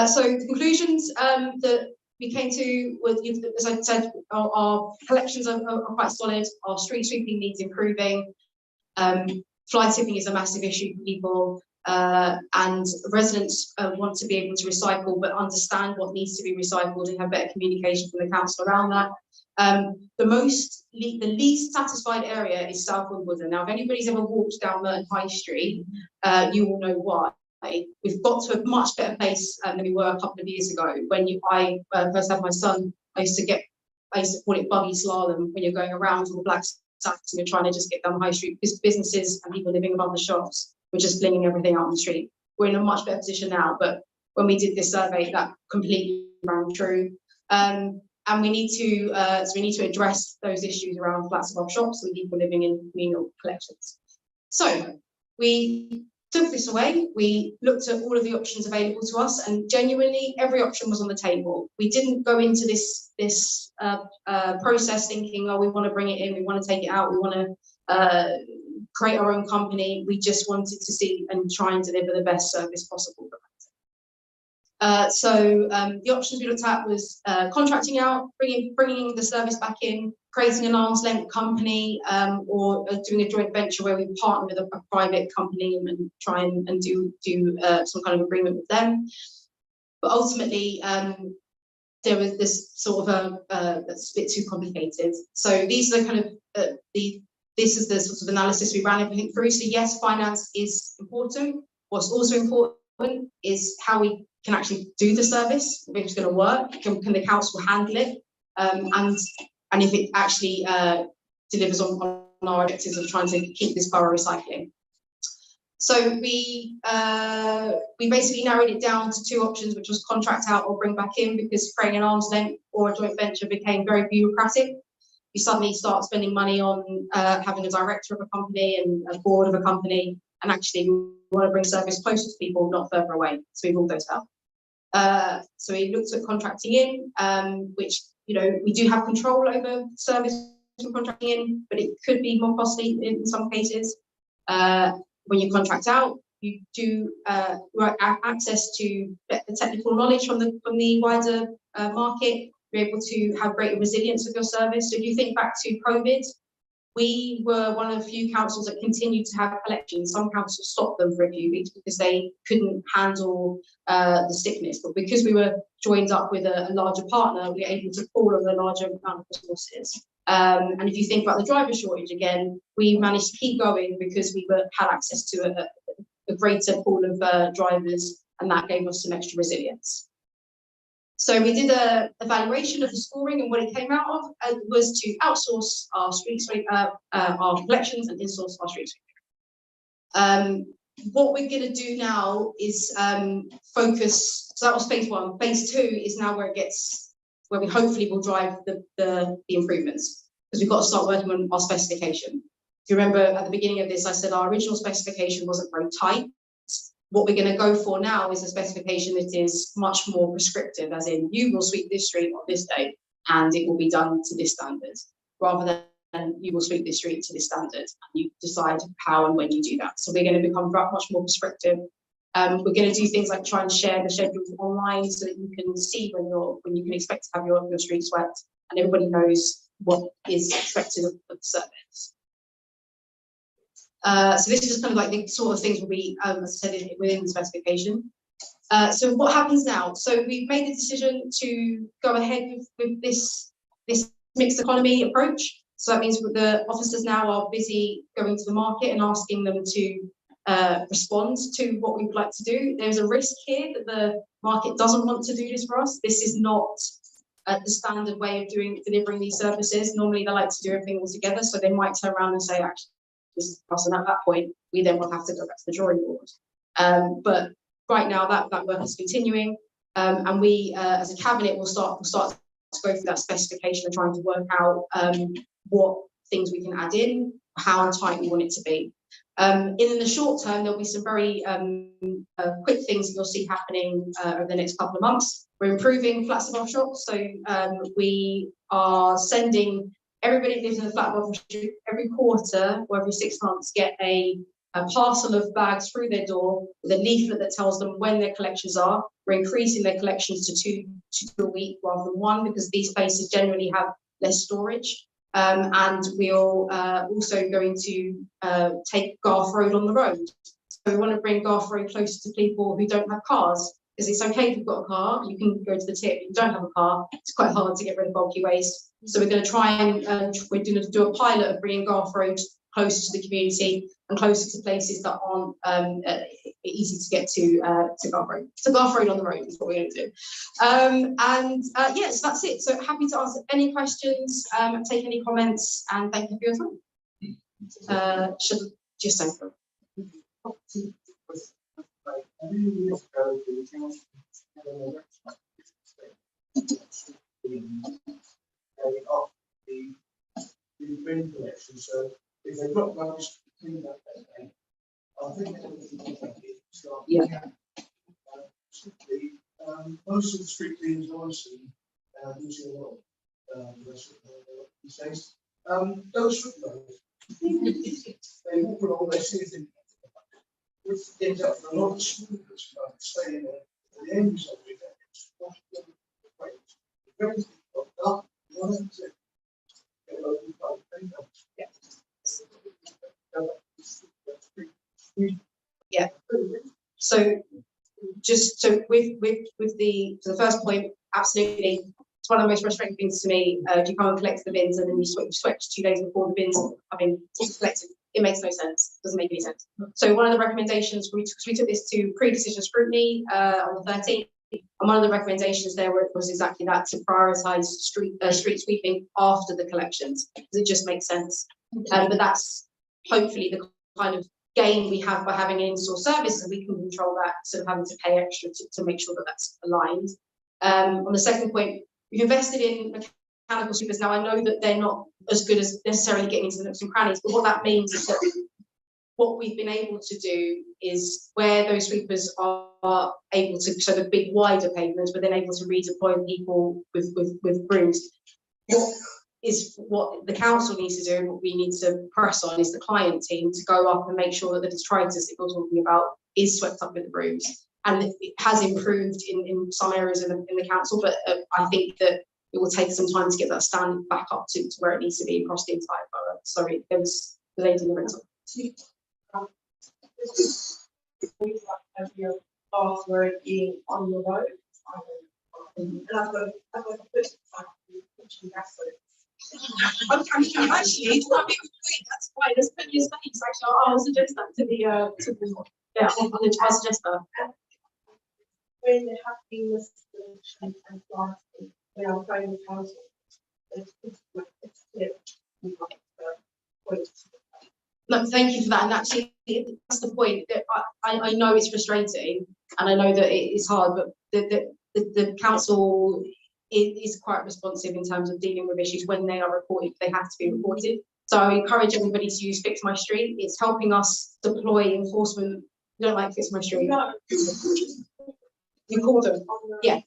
So the conclusions that we came to was, as I said, our collections are quite solid. Our street sweeping needs improving. Fly tipping is a massive issue for people, and residents want to be able to recycle, but understand what needs to be recycled and have better communication from the council around that. The least satisfied area is South Wimbledon. Now, if anybody's ever walked down Merton High Street, you will know why. We've got to a much better place than we were a couple of years ago. When I first had my son, I used to call it buggy slalom when you're going around all the black sacks and you're trying to just get down the high street, because businesses and people living above the shops were just flinging everything out on the street. We're in a much better position now, but when we did this survey, that completely rang true. And we need to address those issues around flats above shops and people living in communal collections. So we took this away, we looked at all of the options available to us, and genuinely every option was on the table. We didn't go into this process thinking, oh, we want to bring it in, we want to take it out, we want to create our own company. We just wanted to see and try and deliver the best service possible. So the options we looked at was contracting out, bringing the service back in, creating an arm's length company, or doing a joint venture where we partner with a private company and try and do some kind of agreement with them. But ultimately, there was this sort of that's a bit too complicated. So these are kind of this is the sort of analysis we ran everything through. So yes, finance is important. What's also important is how we can actually do the service, if it's going to work, can the council handle it, and if it actually delivers on our objectives of trying to keep this borough recycling. So we basically narrowed it down to two options, which was contract out or bring back in, because creating an arm's length or a joint venture became very bureaucratic. You suddenly start spending money on having a director of a company and a board of a company, and actually we want to bring service closer to people, not further away. So we ruled those out. So we looked at contracting in, which, you know, we do have control over service from contracting in, but it could be more costly in some cases. When you contract out, you do access to the technical knowledge from the wider market. You're able to have greater resilience of your service. So if you think back to COVID, we were one of the few councils that continued to have collections. Some councils stopped them for a few weeks because they couldn't handle the sickness. But because we were joined up with a larger partner, we were able to pool on a larger amount of resources. And if you think about the driver shortage again, we managed to keep going because we had access to a greater pool of drivers, and that gave us some extra resilience. So we did an evaluation of the scoring, and what it came out of was to outsource our our collections and insource our street sweeping. What we're going to do now is focus. So that was phase one. Phase two is now where we hopefully will drive the improvements, because we've got to start working on our specification. If you remember at the beginning of this, I said our original specification wasn't very tight. What we're going to go for now is a specification that is much more prescriptive, as in you will sweep this street on this day and it will be done to this standard, rather than you will sweep this street to this standard and you decide how and when you do that. So we're going to become much more prescriptive. We're going to do things like try and share the schedules online so that you can see when you can expect to have your street swept, and everybody knows what is expected of the service. So this is just kind of like the sort of things will be said within the specification. So what happens now? So we've made the decision to go ahead with this mixed economy approach. So that means the officers now are busy going to the market and asking them to respond to what we would like to do. There's a risk here that the market doesn't want to do this for us. This is not the standard way of delivering these services. Normally they like to do everything all together, so they might turn around and say, actually, this is us, and at that point we then will have to go back to the drawing board. But right now that work is continuing, and we as a cabinet will start to go through that specification and trying to work out what things we can add in, how tight we want it to be. In the short term, there'll be some very quick things that you'll see happening over the next couple of months. We're improving flats above shops, so we are sending everybody who lives in the flat above street every quarter or every 6 months get a parcel of bags through their door with a leaflet that tells them when their collections are. We're increasing their collections to two a week rather than one, because these places generally have less storage. And we're also going to take Garth Road on the road. So we want to bring Garth Road closer to people who don't have cars, because it's okay if you've got a car, you can go to the tip. If you don't have a car, it's quite hard to get rid of bulky waste. So we're going to try and we're going to do a pilot of bringing Garth Road closer to the community and closer to places that aren't easy to get to Garth Road. So Garth Road on the road is what we're going to do. Yes, that's it. So happy to answer any questions, take any comments, and thank you for your time. Should just say for off the bin collection, so if they've got rubbish to clean up that day, I think most of the street cleaners I see do see a lot these days. Those foot roads, they walk along, they see it in which ends up for a lot of smoothness, like staying there. At the end result of it, it's not very up. Yeah. So with the first point, absolutely, it's one of the most frustrating things to me. You come and collect the bins, and then you switch 2 days before the bins have been collected. it makes no sense. Doesn't make any sense. So one of the recommendations we took this to pre-decision scrutiny on the 13th, and one of the recommendations there was exactly that, to prioritise street sweeping after the collections, because it just makes sense. But that's hopefully the kind of gain we have by having an in-store service, and we can control that, sort of having to pay extra to make sure that that's aligned. On the second point, we've invested in mechanical sweepers. Now, I know that they're not as good as necessarily getting into the nooks and crannies, but what that means is that what we've been able to do is, where those sweepers are able to, so the big wider pavements, but then able to redeploy people with brooms. What the council needs to do, and what we need to press on, is the client team to go up and make sure that the detritus that you're talking about is swept up with the brooms. And it has improved in some areas in the council, but I think that it will take some time to get that standard back up to where it needs to be across the entire borough. Sorry, there was the lady in the rental. Your password being on the road. And I've got a bit of Actually, it's not a big point. That's fine. There's plenty of space. Actually, I'll suggest that to the I'll suggest that. when there have been lists and planting, we are going to council. It's clear. No, thank you for that. And actually, that's the point. That I know it's frustrating, and I know that it is hard, but the council is quite responsive in terms of dealing with issues when they are reported. They have to be reported. So I encourage everybody to use Fix My Street. It's helping us deploy enforcement. You don't like Fix My Street? No. You call them? Yeah.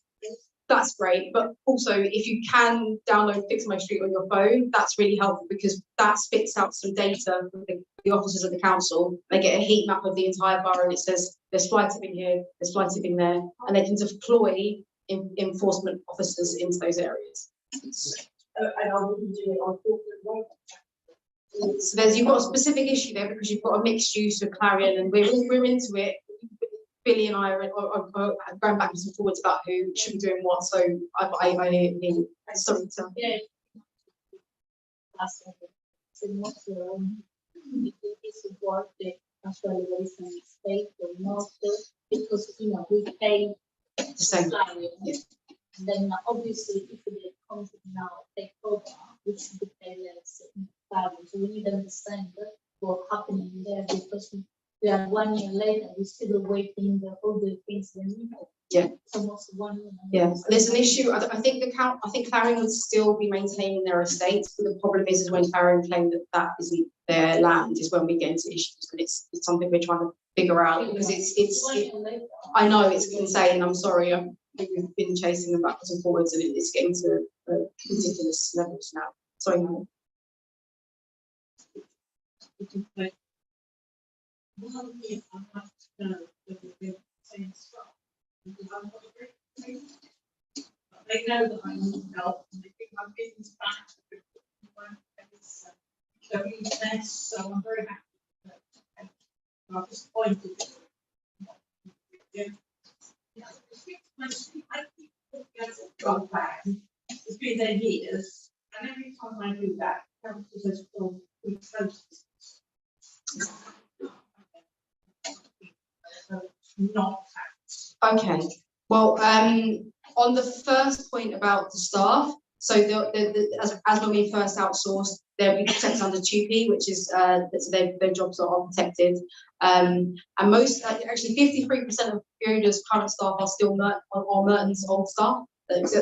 That's great, but also if you can download Fix My Street on your phone, that's really helpful, because that spits out some data from the officers of the council. They get a heat map of the entire borough, and it says there's fly tipping here, there's fly tipping there, and they can deploy enforcement officers into those areas. And I wouldn't do it on corporate road. So you've got a specific issue there, because you've got a mixed use with Clarion, and we're into it. Billy and I are going backwards and forwards about who should be doing what. So I hear sorry to. Yeah. So not support the actually there is a mistake or not, because we pay The same. Yeah. And then obviously if it comes now take over, we should be paying less value. So we need to understand what's happening there, because we are 1 year later, we're still waiting all the things we need. Yeah. It's almost 1 year. Yeah, there's an issue. I think Clarion would still be maintaining their estates, but the problem is when Clarion claim that isn't their land is when we get into issues. But it's something we're trying to figure out, because I know it's insane. I'm sorry, we've been chasing them backwards and forwards, and it's getting to ridiculous levels now. Sorry, no. Well, yeah, I have to know that they're saying stuff. Because I'm not a great thing. But they know that I need help, and they think my business back. So he's there, so I'm very happy. I'm disappointed. Yeah. I keep putting a job plan. It's been there years, and every time I do that, council says, "Oh, we close this." Not Okay. Well, on the first point about the staff, so as when we first outsourced, they'll be protected under 2P, which is their jobs are protected. And most, actually, 53% of Yoda's current staff are still Merton's old staff. So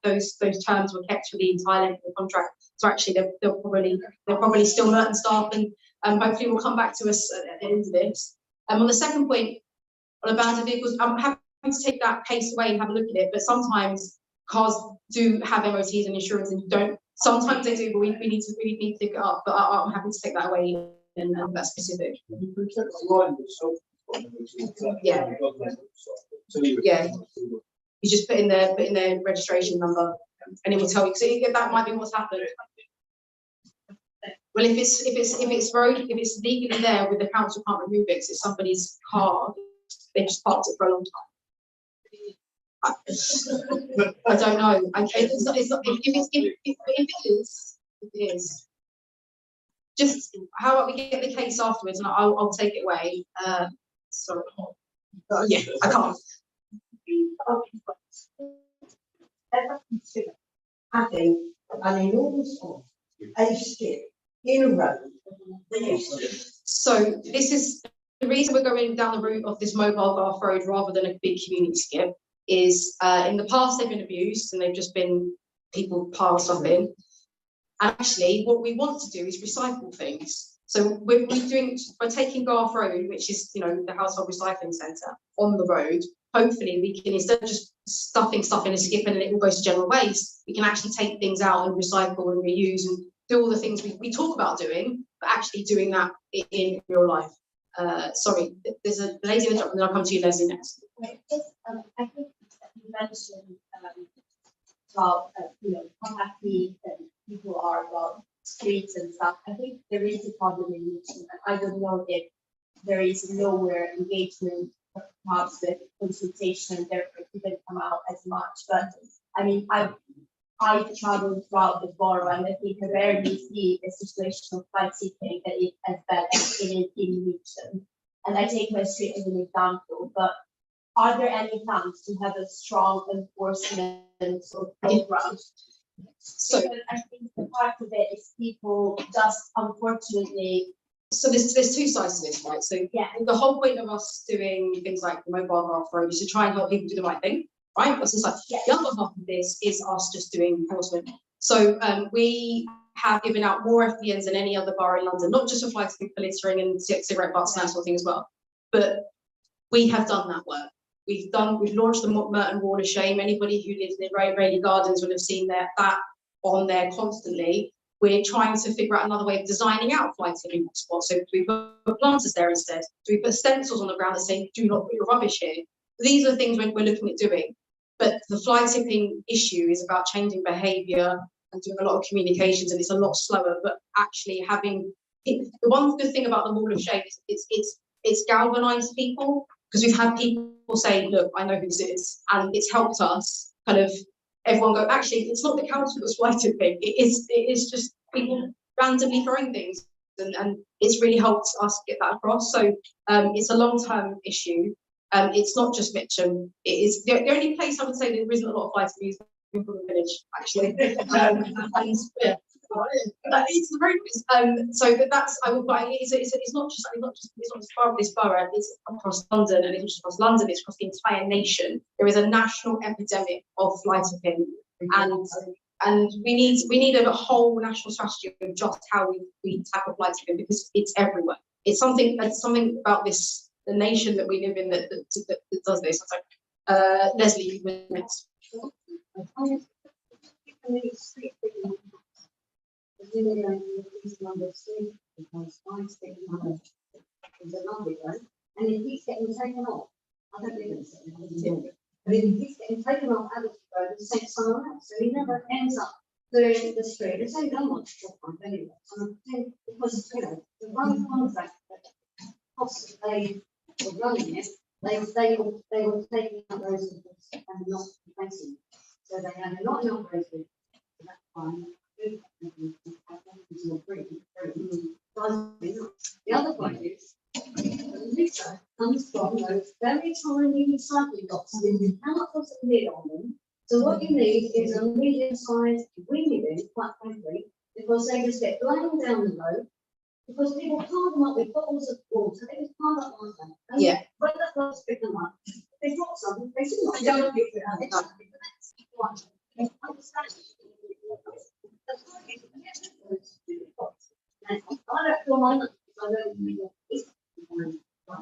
those terms were kept for the entire length of the contract. So actually, they're probably still Merton staff, and hopefully will come back to us at the end of this. On the second point, on abandoned vehicles, I'm happy to take that case away and have a look at it, but sometimes cars do have MOTs and insurance, and you don't. Sometimes they do, but we need to pick it up. But I'm happy to take that away and that's specific. Yeah. Yeah. You just put in their registration number, and it will tell you. So that might be what's happened. Well, if it's legally there, with the council can't remove it, 'cause it's somebody's car, they just parked it for a long time. I don't know. It's not, if it is, it is. just how about we get the case afterwards, and I'll take it away. Sorry. Yeah, I can't. Ever consider having an enormous a skip in a road? So this is the reason we're going down the route of this mobile Garth road rather than a big community skip. Is in the past they've been abused and they've just been people pile stuff in. And actually, what we want to do is recycle things. So we're taking Garth Road, which is the household recycling centre, on the road. Hopefully, we can, instead of just stuffing stuff in a skip and it all goes to general waste, we can actually take things out and recycle and reuse and do all the things we talk about doing, but actually doing that in real life. Sorry, there's a lady in the top, and then I'll come to you, Leslie, next. Right, just, I think that you mentioned about how happy that people are about streets and stuff. I think there is a problem in Mitcham, and I don't know if there is nowhere engagement, perhaps with consultation, and therefore it didn't come out as much. But I mean, I've traveled throughout the borough, and I think I rarely see a situation of flight seeking that is as bad as it is in Mitcham. And I take my street as an example, but are there any plans to have a strong enforcement sort of program? So Because I think the part of it is people just unfortunately. So there's two sides to this, right? So Yeah. the whole point of us doing things like the mobile Garth road is to try and help people do the right thing, right? That's the side. Yeah. The other half of this is us just doing enforcement. So we have given out more FBNs than any other borough in London, not just for flights, for littering and cigarette butts and that sort of thing as well. But we have done that work. We've launched the Merton Wall of Shame. Anybody who lives in Rayleigh Gardens will have seen that on there constantly. We're trying to figure out another way of designing out flight tipping hotspots. So do we put planters there instead? Do we put stencils on the ground that say, do not put your rubbish here? These are things we're looking at doing. But the fly tipping issue is about changing behaviour and doing a lot of communications, and it's a lot slower. But actually having the one good thing about the Wall of Shame is it's galvanised people, because we've had people say, look, I know who this is, and it's helped us kind of everyone go, actually, it's not the council that's fly tipping, it is just people randomly throwing things, and it's really helped us get that across. So it's a long-term issue. It's not just Mitcham. It is the only place I would say there isn't a lot of fly tipping is in the village, actually. And yeah, it's the very so but that's I will buy it's not just part of this borough, it's across London, and it's not just across London, it's across the entire nation. There is a national epidemic of fly tipping, and we need a whole national strategy of just how we tackle fly tipping, because it's everywhere. It's something about this, the nation that we live in, that does this. So Leslie, you were next. Is a lovely one, and it keeps getting taken off. I don't live in it, but it keeps getting taken off out of the road and sent somewhere else, so he never ends up doing the street. It's only done much anyway. And I think because the one contract that costs they were running it, they were taking out those and not replacing. So they had not enough residents at that time. The other point is, the litter comes from those very tiny recycling boxes, and you cannot put a lid on them. So what you need is a medium-sized wheelie bin, quite frankly, because they just get blown down the road. Because people pile them up with bottles of water, they just pile up like that. And Yeah. when the bottles pick them up, they drop something, they still don't pick it up. I don't feel my luck, I don't need it. But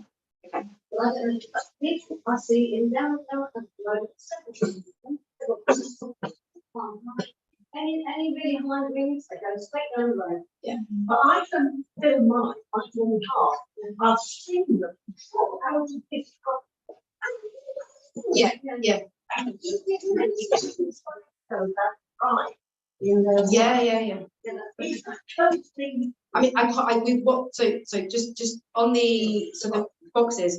I don't know, people I see in downtown and road, any really high wings, they go straight down the road. Yeah. But I can feel mine, I can half, and I've seen them out of this. Yeah. So that's right. Yeah. I mean, we've what, so just on the boxes,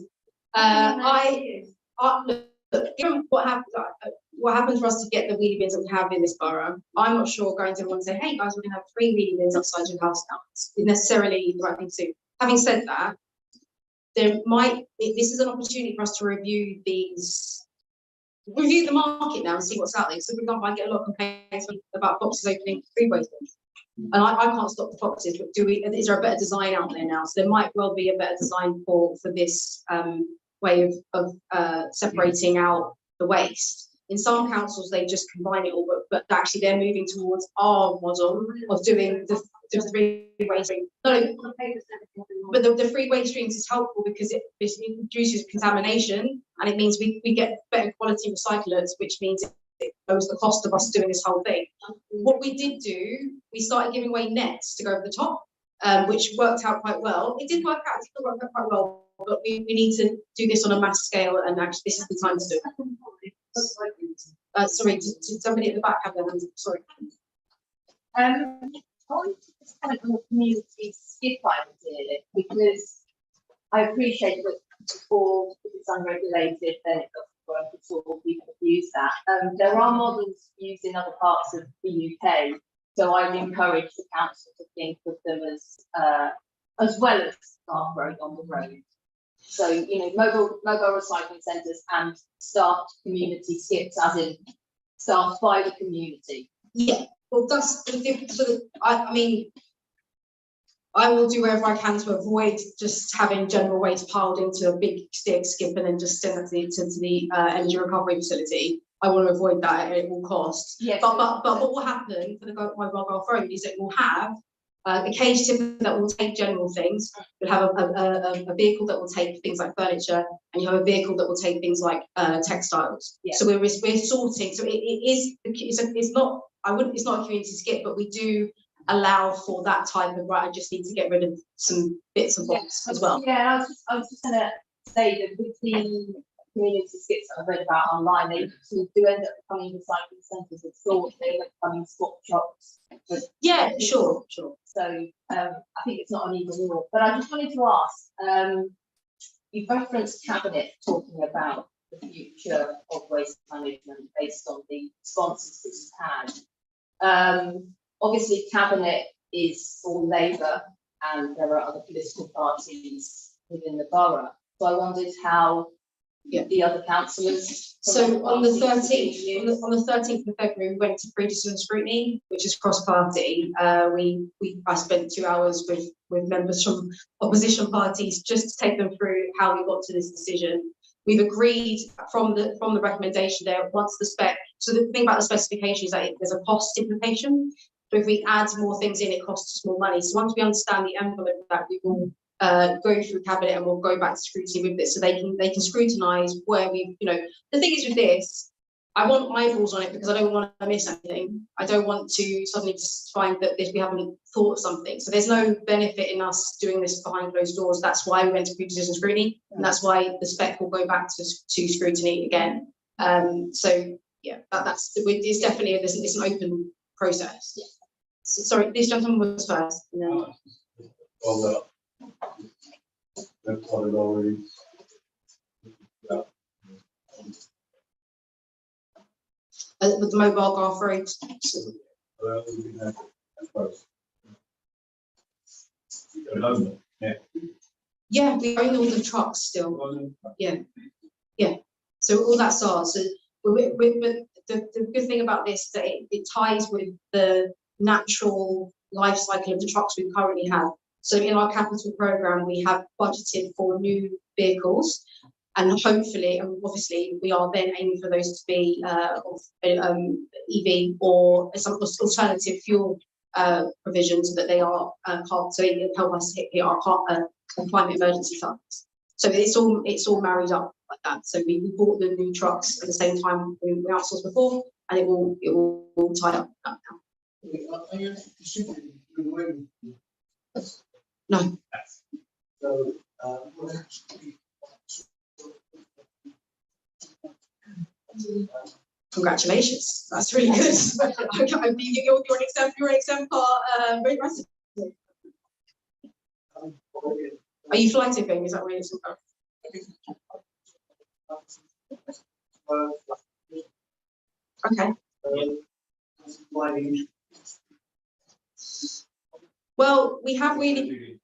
look, But given what happens for us to get the wheelie bins that we have in this borough, I'm not sure going to everyone and say, hey guys, we're going to have 3 wheelie bins outside your house now. It's necessarily the right thing to do. Having said that, this is an opportunity for us to review the market now and see what's out there. So for example, I get a lot of complaints about boxes opening freeways. And I can't stop the foxes, but is there a better design out there now? So there might well be a better design for this way of separating out the waste. In some councils, they just combine it all, but actually they're moving towards our model of doing the 3-way stream. No, but the 3-way streams is helpful because it reduces contamination, and it means we get better quality recyclers, which means it lowers the cost of us doing this whole thing. What we did do, we started giving away nets to go over the top, which worked out quite well. It did work out, it still worked out quite well, but we need to do this on a mass scale, and actually this is the time to do it. Sorry, did somebody at the back have their hands up? Sorry. I want to just comment on the community skip idea, because I appreciate that before it's unregulated, then it doesn't work at all. People abuse that. There are models used in other parts of the UK, so I'd encourage the council to think of them as well as staff road on the road. So, you know, mobile recycling centres and staffed community skips, as in staffed by the community. Yeah, well, that's the difference. I mean, I will do whatever I can to avoid just having general waste piled into a big skip and then just send it to the energy recovery facility. I want to avoid that at all costs. Yes. But what will happen for the mobile golf road is that we'll have a cage tipper that will take general things. We'll have a vehicle that will take things like furniture, and you have a vehicle that will take things like textiles. Yeah. So we're sorting. So it's not a community skip, but we do allow for that type of, right, I just need to get rid of some bits and bobs as well. Yeah, I was just going to say that with the community skips that I've read about online, they do end up becoming recycling centres of sorts. They end up becoming swap shops. Yeah, sure. So I think it's not an either or. But I just wanted to ask, you referenced Cabinet talking about the future of waste management based on the responses that you've had. Obviously, Cabinet is all Labour, and there are other political parties within the borough. So I wondered how the other councillors. So on the 13th of February, we went to pre-decision scrutiny, which is cross-party. I spent 2 hours with members from opposition parties just to take them through how we got to this decision. We've agreed from the recommendation there, once the spec. So the thing about the specification is that there's a cost implication. So if we add more things in, it costs us more money. So once we understand the envelope of that, we will go through Cabinet and we'll go back to scrutiny with this, so they can scrutinise where we, you know, the thing is with this, I want eyeballs on it because I don't want to miss anything. I don't want to suddenly just find that we haven't thought of something. So there's no benefit in us doing this behind closed doors. That's why we went to pre-decision scrutiny, and that's why the spec will go back to scrutiny again. So yeah, it's definitely it's an open process. Yeah. So, sorry, this gentleman was first. No. With the mobile golf road. Yeah, we own all the trucks still. Yeah. So all that's ours. So the good thing about this that it ties with the natural life cycle of the trucks we currently have. So in our capital programme, we have budgeted for new vehicles, and hopefully, and obviously, we are then aiming for those to be EV or some alternative fuel provisions, that they are so they help us hit our climate emergency targets. So it's all married up like that. So we bought the new trucks at the same time we outsourced before, and it will tie up now. No. So, congratulations, that's really good. You're an exemplar very impressive. Are you fly tipping? Is that what you're talking about? Okay. Why do you- Well, we have really,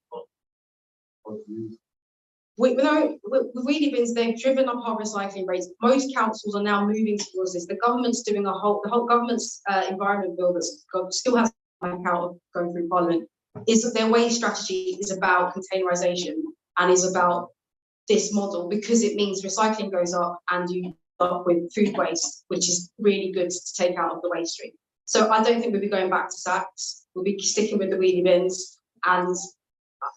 with wheelie bins, they've driven up our recycling rates. Most councils are now moving towards this. The government's doing the whole government's environment bill that's still has an account of going through Parliament. Is that their waste strategy is about containerisation and is about this model because it means recycling goes up and you end up with food waste, which is really good to take out of the waste stream. So I don't think we'll be going back to sacks. We'll be sticking with the wheelie bins, and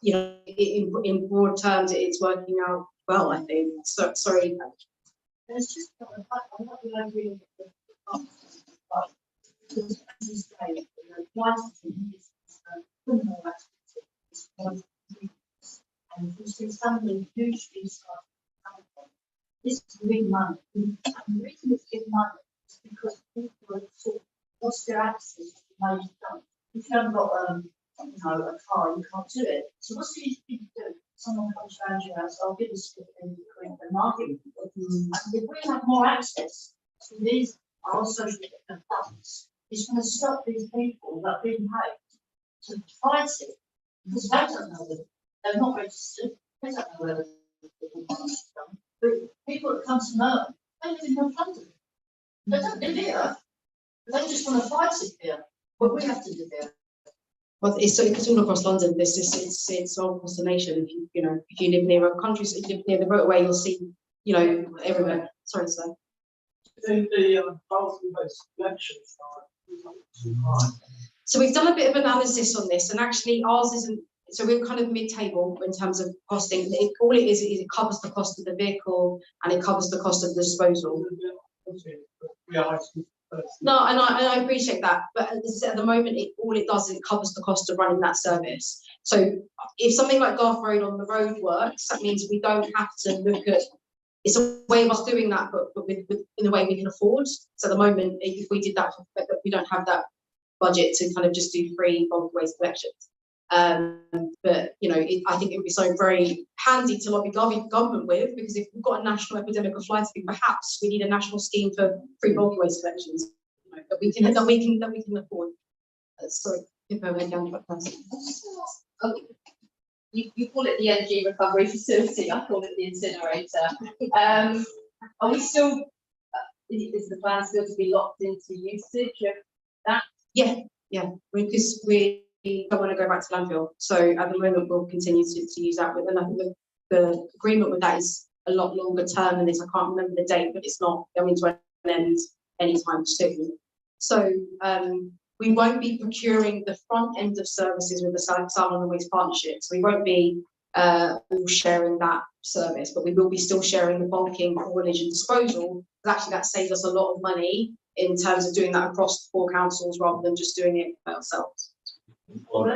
you know, in broad terms, it's working out well. I think. So sorry. There's just, I'm not really agreeing with the because as you say, you know, licensing is criminal activity. And there's been something hugely started. This is big money. And the reason it's big money is because people are sort of, what's their access to the major dump? If you haven't got you know, a car, you can't do it. So what's the easy thing to do? Someone comes around your house, I'll give this to the market. And if we have more access to these, our social funds, it's going to stop these people that are being paid to fight it. Because they don't know them. They're not registered. They don't know where the money is from. But people that come to Merton, they live in North London. They don't live here. They just want to fight it here. But we have to live here. Well, it's all across London. It's all across the nation. If you live near a country, if you live near the motorway, you'll see, everywhere. Sorry, sir. The based elections are. So we've done a bit of analysis on this, and actually ours isn't. So we're kind of mid-table in terms of costing. All it is it covers the cost of the vehicle and it covers the cost of the disposal. No, and I appreciate that, but at the moment, all it does is it covers the cost of running that service. So if something like Garth Road on the road works, that means we don't have to look at. It's a way of us doing that, but in a way we can afford. So at the moment, if we did that, we don't have that budget to kind of just do free bulk waste collections. But I think it would be so very handy to lobby government with, because if we've got a national epidemic of fly tipping, perhaps we need a national scheme for free bulky waste collections that we can afford. Sorry, if I went down that person. Okay. You call it the energy recovery facility. I call it the incinerator. Are we still? Is the plan still to be locked into usage of that? Yeah, because we don't want to go back to landfill. So at the moment, we'll continue to use that. And I think the agreement with that is a lot longer term than this. I can't remember the date, but it's not going to an end anytime soon. So we won't be procuring the front end of services with the Salmon and Waste Partnership. So we won't be all sharing that service, but we will be still sharing the bulking, haulage and disposal. Actually, that saves us a lot of money in terms of doing that across the 4 councils rather than just doing it by ourselves. So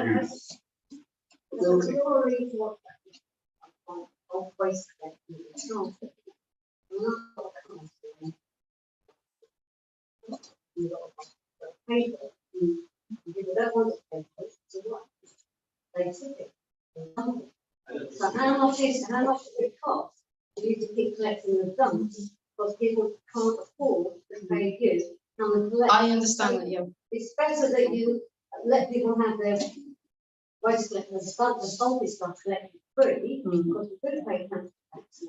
how much does it cost for you to keep collecting the dumps, because people can't afford to pay you to come and collect? I understand that, yeah. It's better that you let people have their waste collecting the bulky stuff collected free, because we could pay council tax,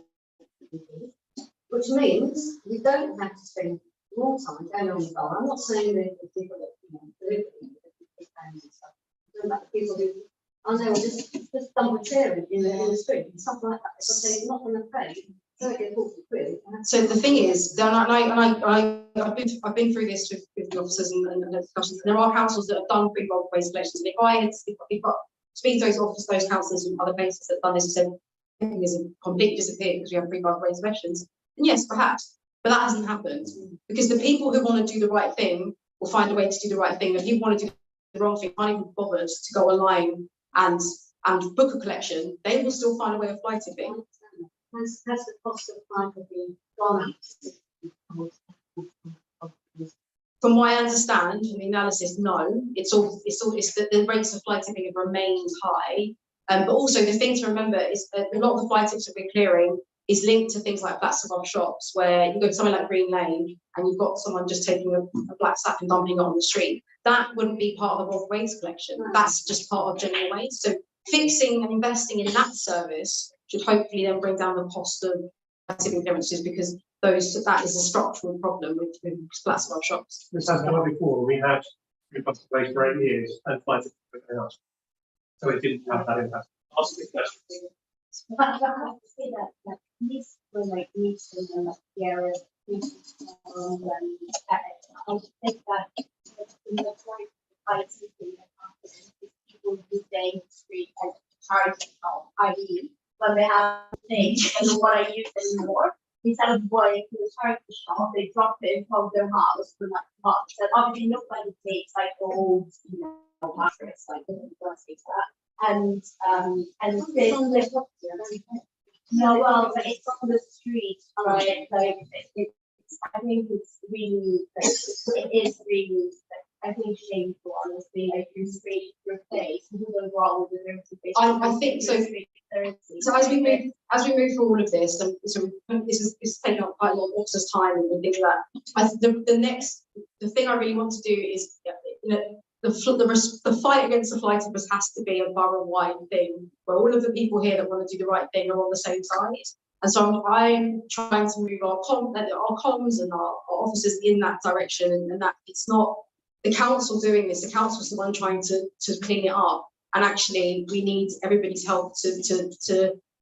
which means we don't have to spend more time going on the bar. I'm not saying that the people that deliver big bands and stuff, I'm talking about the people who, I know, just dump a chair in the street and stuff like that. Because they're not going to pay, so they get 40 quid. So the thing is, I've been through this with the officers and the discussions. And there are councils that have done free bulk waste collections. And if I speak to those officers, those councils and other places that have done this and said everything is completely disappeared because we have free bulk waste collections, and yes, perhaps, but that hasn't happened because the people who want to do the right thing will find a way to do the right thing. If you want to do the wrong thing, can't even bother to go online and book a collection, they will still find a way of fly tipping. Has the cost of fly tipping gone up? From what I understand from the analysis, no. It's the rates of fly tipping have remained high. But also the thing to remember is that a lot of the fly tips that we're clearing is linked to things like flats above shops, where you go to somewhere like Green Lane and you've got someone just taking a black sack and dumping it on the street. That wouldn't be part of the bulk waste collection. That's just part of general waste. So fixing and investing in that service should hopefully then bring down the cost of civic clearances, because that is a structural problem with flats above shops. This has come up before. We had requested waste for 8 years and fighting for everything else. So it didn't have that impact. Ask the question. But I have to say that these were like Mitcham and like the area, I think that the majority of the thing that happens is people who stay in the street and charge out, i.e. when they have things and they want to use it more, instead of going to the charity shop, they drop it in front of their house for like months. And obviously nobody takes like old, mattress, like the plastic that. And they no, well, but it's on the street, right? Like I think it's really, it is really, I think shameful, honestly. Like you're straight your face, who don't wrong with the face. I think so. So as we move through all of this, and so this is taking up quite a lot of officers' time and things like that. The thing I really want to do is, the fight against the flightiverse has to be a borough-wide thing, where all of the people here that want to do the right thing are on the same side. And so I'm trying to move our comms and our officers in that direction, and that it's not the council doing this. The council is the one trying to clean it up, and actually we need everybody's help to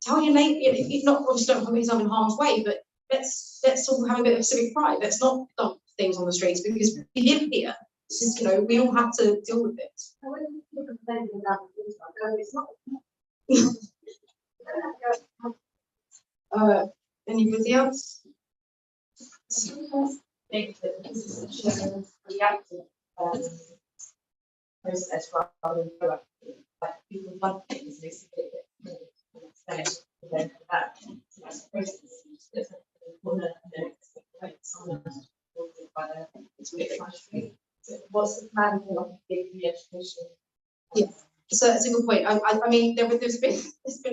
tell your neighbour. If not, obviously don't put yourself in harm's way, but let's all have a bit of civic pride. Let's not dump things on the streets, because we live here. This is, we all have to deal with it. I wouldn't be complaining about it's not. Anybody else? Think that this is a shared reactive process rather than proactive. Like people want things, they see it, and then that process is different. What's the plan for the education? Yeah, so it's a good point. I mean, there's been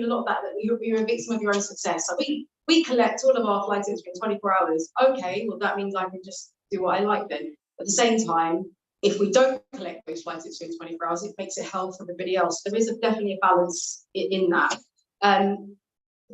a lot of that you're a victim of your own success. So we collect all of our flight tickets in 24 hours. Okay, well that means I can just do what I like then. At the same time, if we don't collect those flight tickets in 24 hours, it makes it hell for everybody else. There is definitely a balance in that.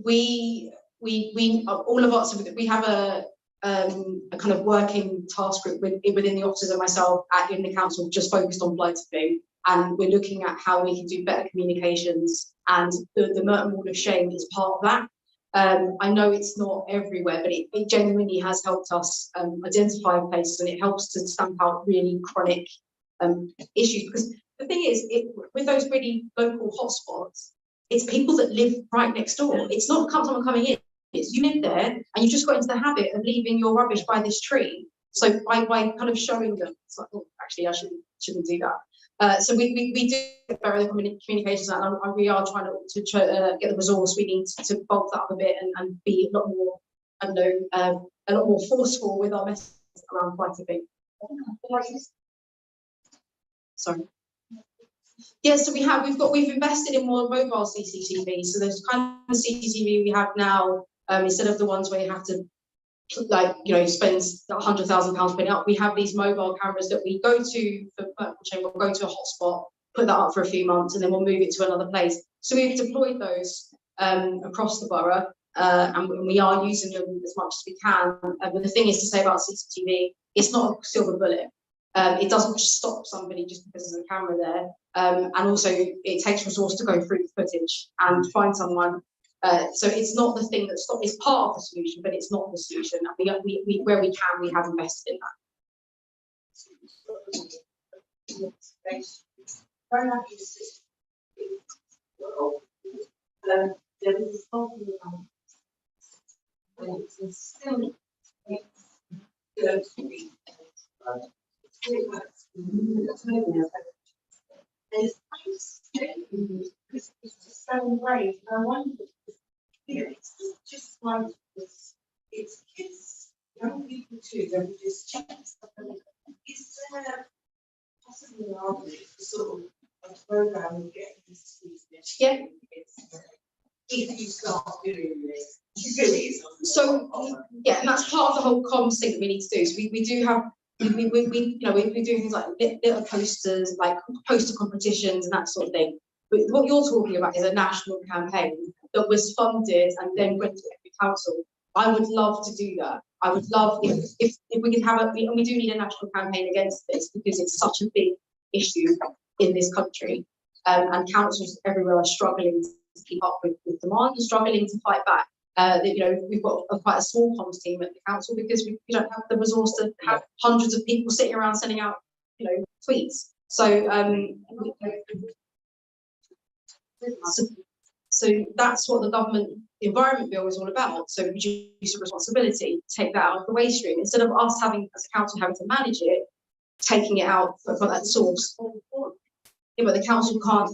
We all of us, we have a kind of working task group within the officers and myself in the council, just focused on flight tipping, and we're looking at how we can do better communications, and the Merton Wall of Shame is part of that. I know it's not everywhere, but it genuinely has helped us identify places, and it helps to stamp out really chronic issues. Because the thing is, with those really local hotspots, it's people that live right next door. It's not someone coming in. It's you live there, and you've just got into the habit of leaving your rubbish by this tree. So by kind of showing them, it's like, oh, actually, I shouldn't do that. So we do better communications, and we are trying to get the resource we need to bulk that up a bit and be a lot more, I don't know, a lot more forceful with our messages around flight tipping. Sorry. Yeah, so we've invested in more mobile CCTV. So there's kind of CCTV we have now, instead of the ones where you have to spend £100,000 putting up. We have these mobile cameras that we go to we'll go to a hotspot, put that up for a few months, and then we'll move it to another place. So we've deployed those across the borough, and we are using them as much as we can. But the thing is to say about CCTV, it's not a silver bullet. It doesn't just stop somebody just because there's a camera there, and also it takes resource to go through the footage and find someone. So it's not the thing that stops. It's part of the solution, but it's not the solution. We where we can, we have invested in There is something it's still going to be it's just so great. And I wonder, it's just like this. It's kids, young people too. They would just check stuff. Is there possibly an argument for sort of a program of getting these kids? Yeah. If you start doing this, So, yeah, and that's part of the whole comms thing that we need to do. So we do have, we do things like little posters, like poster competitions and that sort of thing. But what you're talking about is a national campaign that was funded and then went to every council. I would love to do that. I would love if we could have and we do need a national campaign against this because it's such a big issue in this country. And councils everywhere are struggling to keep up with demand and struggling to fight back. We've got quite a small comms team at the council because we don't have the resource to have hundreds of people sitting around sending out, tweets. So that's what the government environment bill is all about. So reduce responsibility, take that out of the waste stream instead of us having as a council having to manage it, taking it out for that source. Yeah, but the council can't.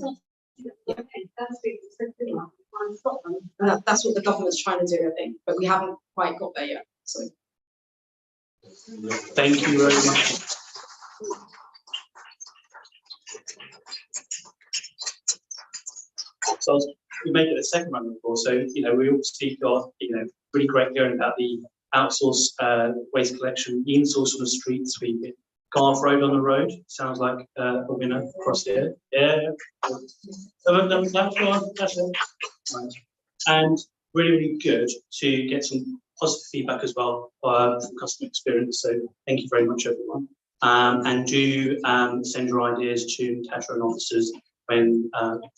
That's what the government's trying to do, I think, but we haven't quite got there yet. So thank you very much. So we make it a second round before. So we obviously got really great hearing about the outsourced waste collection, the in-source on the street sweeping. Garth Road on the road sounds like a winner across here. Yeah. So that's it. Right. And really good to get some positive feedback as well from customer experience. So thank you very much, everyone. And do send your ideas to Tetra and officers when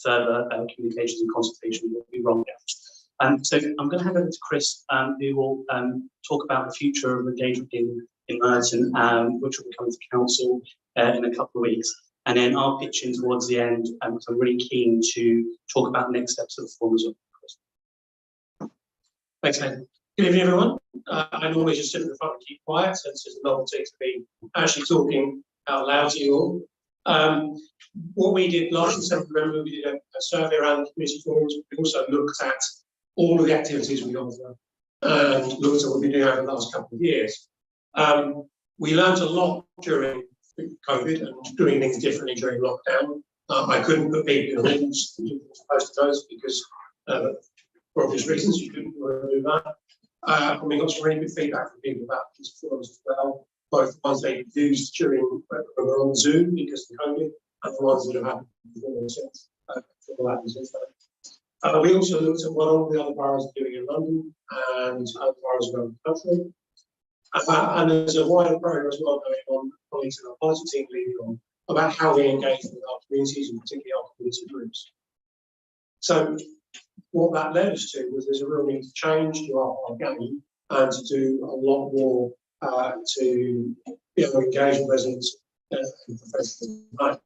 further communications and consultation will be rolled out. So I'm going to hand over to Chris, who will talk about the future of engagement in Merton, which will be coming to council in a couple of weeks. And then I'll pitch in towards the end, because I'm really keen to talk about the next steps of the form as well. Thanks, Len. Good evening, everyone. I normally just sit in the front and keep quiet, so it's just a novelty to be actually talking out loud to you all. What we did last December, remember, we did a survey around the community forums. We also looked at all of the activities we offer and looked at what we've been doing over the last couple of years. We learned a lot during COVID and doing things differently during lockdown. I couldn't put people in rooms and post those because for obvious reasons you couldn't do that. And we got some really good feedback from people about these forums as well, both the ones they used during when we were on Zoom because of COVID, and the ones that have happened before since. We also looked at what all the other boroughs are doing in London and other boroughs around the country. And there's a wider program as well going on, colleagues in our policy team leading on, about how we engage with our communities and particularly our community groups. So what that led us to was there's a real need to change to our game and to do a lot more to be able to engage with residents and professionals.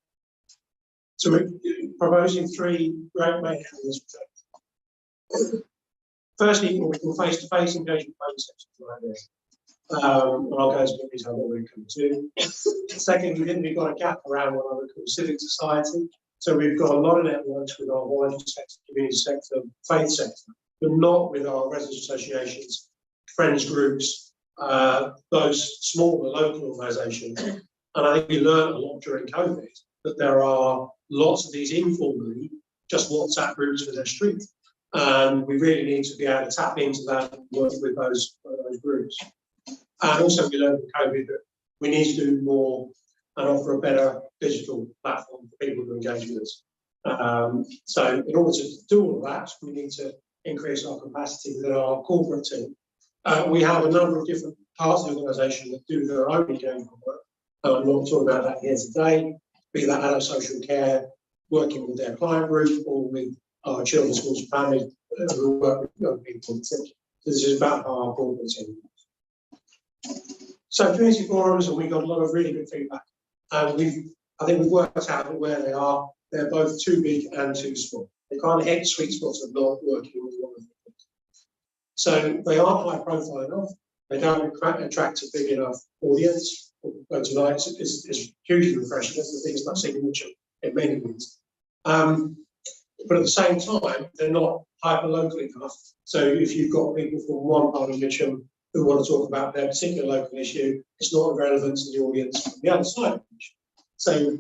So we're proposing three great main areas. Firstly, what we call face-to-face engagement sections like this. And I'll go into more detail what we're coming to. Secondly, then we've got a gap around what I would call civic society. So we've got a lot of networks with our wider sector, community sector, faith sector, but not with our residents associations, friends groups, those smaller local organisations. And I think we learned a lot during COVID that there are lots of these informally, just WhatsApp groups for their street. And we really need to be able to tap into that and work with those groups. And also we learned from COVID that we need to do more and offer a better digital platform for people to engage with us. So in order to do all of that, we need to increase our capacity within our corporate team. We have a number of different parts of the organisation that do their own engagement work. I'm not talking about that here today, be that adult social care, working with their client group or with our children's schools and families who work with young people. So this is about our corporate team. So community forums, and we got a lot of really good feedback. I think we've worked out where they are. They're both too big and too small. They kind of hit sweet spots of not working with one of them. So they aren't high profile enough. They don't attract a big enough audience. Tonight is hugely refreshing. That's the things I've seen in Mitcham in many ways. But at the same time, they're not hyper local enough. So if you've got people from one part of Mitcham who want to talk about their particular local issue, it's not relevant to the audience from the other side of Mitcham. So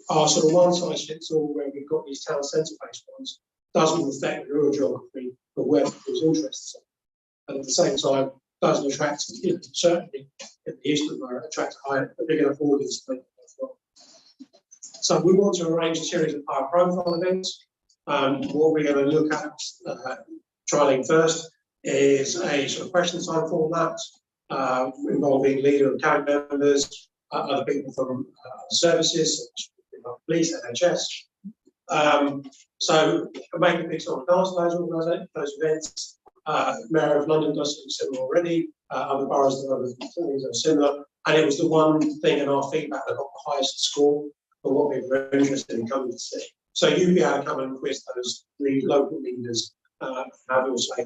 our sort of one size fits all, where we've got these town centre based ones, doesn't reflect the rural geography of where people's interests are. and at the same time doesn't attract, certainly in the eastern borough, attract a big enough audience. So we want to arrange a series of higher profile events. What we're going to look at trialing first is a sort of question time format involving leader and cabinet members, other people from services, police, NHS. So make a big sort of dance to those events. Mayor of London does something similar already. Other boroughs do other things that are similar. And it was the one thing in our feedback that got the highest score for what we were interested in coming to see. So you'd be able to come and quiz those local leaders, have your say.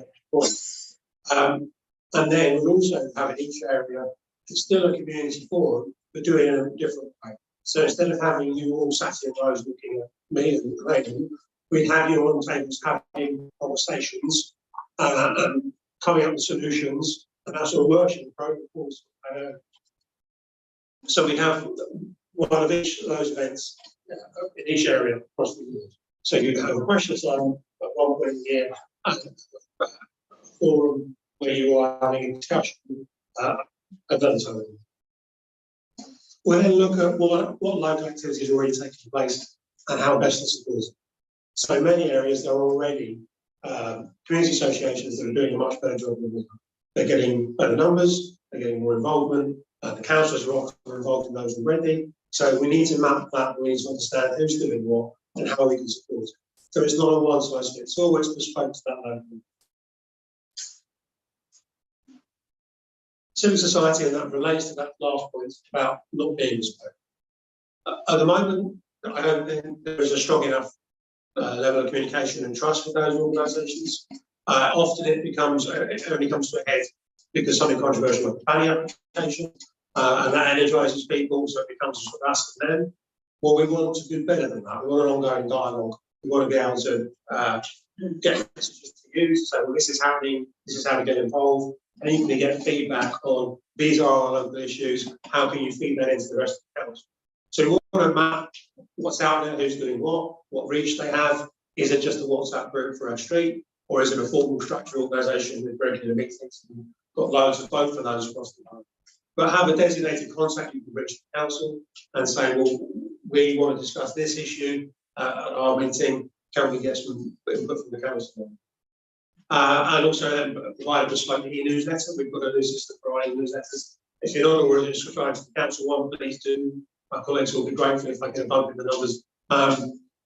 And then we'll also have in each area, it's still a community forum, but do it in a different way. So instead of having you all sat in rows looking at me and Graham, we have you on tables having conversations and coming up with solutions, and that's sort of working protocols. So we have one of each of those events in each area across the year. So you have a question time at one point in the year, and a forum where you are having a discussion at another time. We'll then look at what local activities are already taking place and how best to support it. So in many areas, there are already community associations that are doing a much better job than we are. They're getting better numbers, they're getting more involvement, the councillors are often involved in those already. So we need to map that, we need to understand who's doing what and how we can support it. So it's not a one size fits all, it's bespoke to that local. Civil society, and that relates to that last point about not being bespoke. At the moment, I don't think there is a strong enough level of communication and trust with those organisations. Often it only comes to a head because something controversial like the planning application, and that energises people, so it becomes a sort of us and them. Well, we want to do better than that. We want an ongoing dialogue. We want to be able to get messages to you, so well, this is happening, this is how we get involved, and you can get feedback on these are our local issues, how can you feed that into the rest of the council. So we want to map what's out there, who's doing what reach they have. Is it just a WhatsApp group for our street, or is it a formal structured organisation with regular meetings? We've got loads of both of those across the country. But have a designated contact you can reach the council and say, well, we want to discuss this issue at our meeting. Can we get some input from the council? And also then provide a bespoke e-newsletter. We've got a new system for our newsletters. If you're not already subscribed to the council one, please do. My colleagues will be grateful if I get a bump in the numbers.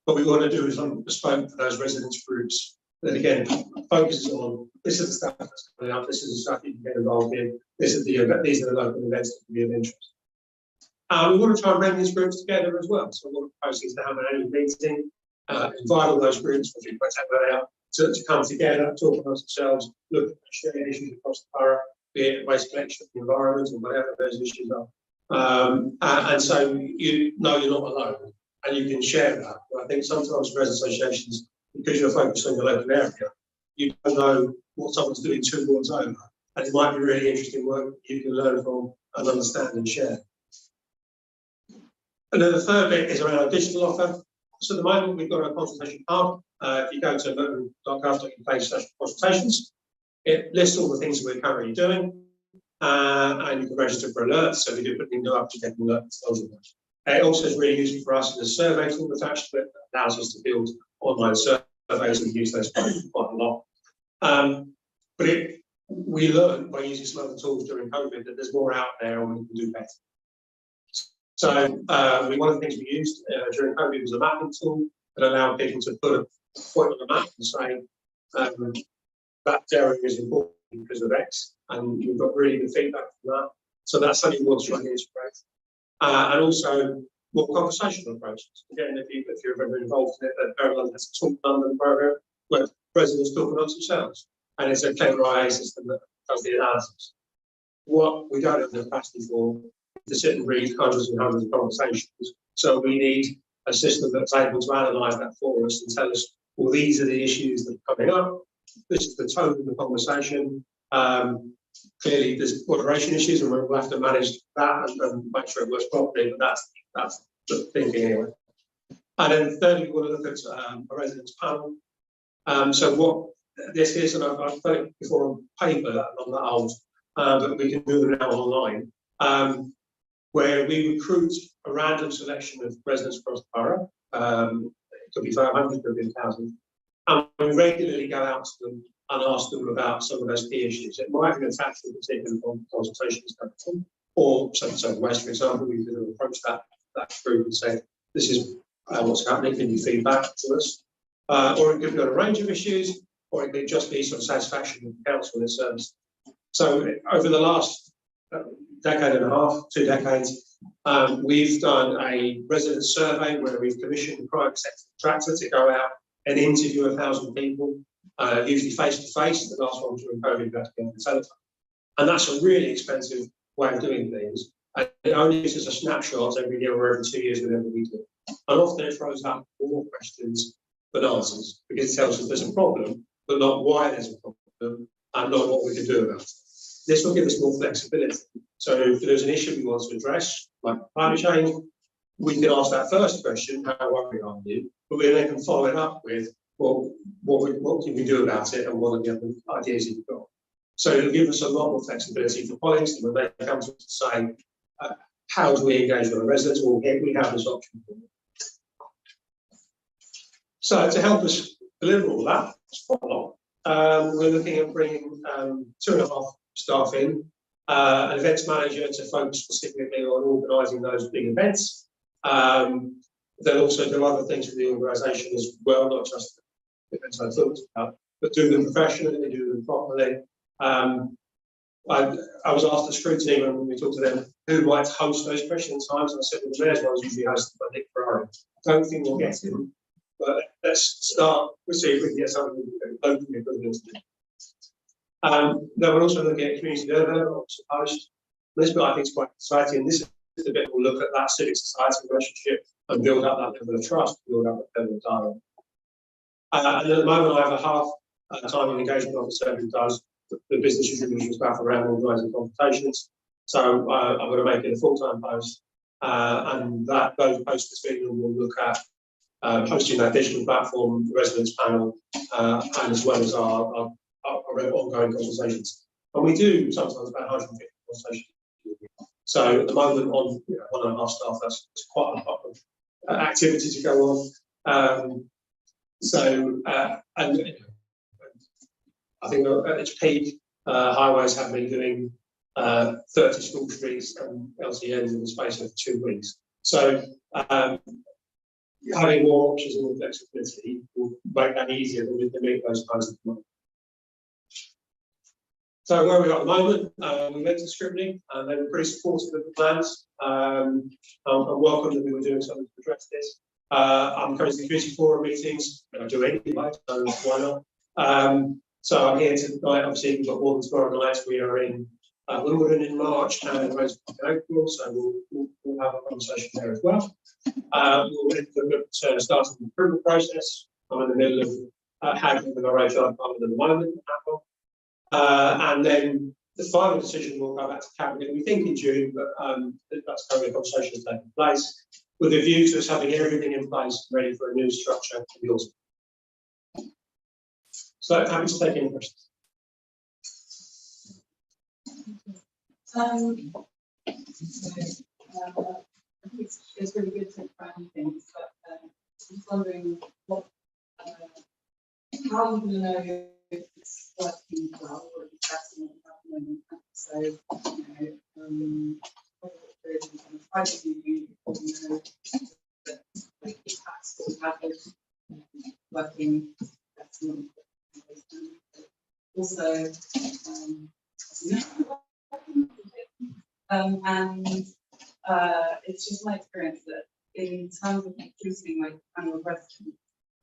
What we want to do is something bespoke for those residents groups that again focuses on this is the stuff that's coming up, this is the stuff you can get involved in, these are the local events that can be of interest. We want to try and bring these groups together as well. So we're proposing to have an annual meeting, invite all those groups, which we put that out, to come together, talk amongst themselves, look at shared issues across the borough, be it waste collection, the environment, or whatever those issues are. And so you know you're not alone, and you can share that. I think sometimes for associations, because you're focused on your local area, you don't know what someone's doing 2 wards over, and it might be really interesting work you can learn from and understand and share. And then the third bit is around our digital offer. So at the moment, we've got a consultation hub. If you go to merton.gov.uk/consultations, it lists all the things that we're currently doing, and you can register for alerts. So if you do put things up, you get an alert. It also is really useful for us as a survey tool attached to it that allows us to build online surveys and use those quite a lot. But we learned by using some other tools during COVID that there's more out there and we can do better. So one of the things we used during COVID was a mapping tool that allowed people to put a point on the map and say that area is important because of X, and we've got really good feedback from that. So that's something we want to try and integrate. And also more conversational approaches. Again, if you're ever involved in it, Borough London has a Talk London program where residents talk amongst themselves, and it's a clever AI system that does the analysis. What we don't have the capacity for to sit and read hundreds and hundreds of conversations. So we need a system that's able to analyse that for us and tell us, well, these are the issues that are coming up. This is the tone of the conversation. Clearly, there's moderation issues, and we'll have to manage that and make sure it works properly. But that's the thinking anyway. And then thirdly, we want to look at a residents panel. So what this is, and I've done it before on paper, I'm not old, but we can do them now online, where we recruit a random selection of residents across the borough. It could be 500, it could be 1,000. And we regularly go out to them and ask them about some of those key issues. It might be a factual particular consultation discussion, or so waste, for example, we could have approached that group and say, this is what's happening, can you feedback to us? Or it could be on a range of issues, or it could just be sort of satisfaction with the council and its service. So over the last decade and a half, 2 decades, we've done a resident survey where we've commissioned a private sector contractor to go out and interview 1,000 people, usually face to face. The last one during COVID, we had to be on the telephone. And that's a really expensive way of doing things. And it only gives us a snapshot every year or every 2 years, whenever we do. And often it throws up more questions than answers, because it tells us there's a problem, but not why there's a problem, and not what we can do about it. This will give us more flexibility. So if there's an issue we want to address, like climate change, we can ask that first question, how worried are you? But we then can follow it up with, well, what can we do about it, and what are the other ideas you've got? So it'll give us a lot more flexibility for colleagues when they come to us to say, how do we engage with our residents? Well, we have this option for them. So to help us deliver all that, it's quite a lot. We're looking at bringing 2.5 staff in, an events manager to focus specifically on organising those big events. They'll also do other things for the organisation as well, not just the events I talked about, but do them professionally, do them properly. I was asked the scrutiny when we talked to them who might host those question times, and I said, well, the mayor's one's usually hosted by Nick Ferrari. I don't think we'll get him, but let's start. We'll see if we can get something locally equivalent to do. Then we're also looking at community development, also post. This bit I think is quite exciting. This is the bit we'll look at that civic society relationship and build up that level of trust, build up that level of dialogue. And at the moment, I have a half-time engagement officer who does the business as usual stuff around organising consultations. So I'm going to make it a full-time post, and those posts between them will look at hosting that digital platform, the residents panel, and as well as our ongoing conversations. And we do sometimes about 150 conversations. So at the moment, on 1.5 staff, that's quite a lot of activity to go on. And I think at its peak, highways have been doing 30 school streets and LCNs in the space of 2 weeks. So having more options and more flexibility will make that easier than we can meet those kinds of demands. So where we are at the moment, we went to scrutiny, and they were pretty supportive of the plans. I'm welcome that we were doing something to address this. I'm coming to the community forum meetings, and I do anyway, so why not? So I'm here tonight. Obviously, we've got more than tomorrow night. We are in Wimbledon in March and Rosebank in April, so we'll have a conversation there as well. We'll look at starting the approval process. I'm in the middle of having with our HR department at the moment. And then the final decision will go back to cabinet. We think in June, but that's currently a conversation that's taking place with a view to us having everything in place ready for a new structure in the autumn. So happy to take any questions. I think it's really good to find things, but I'm just wondering what, how are you going to know if it's working well or if it's actually not happening? So, I do you probably know that impacts that we have working. Also, it's just my experience that in terms of choosing my annual resident,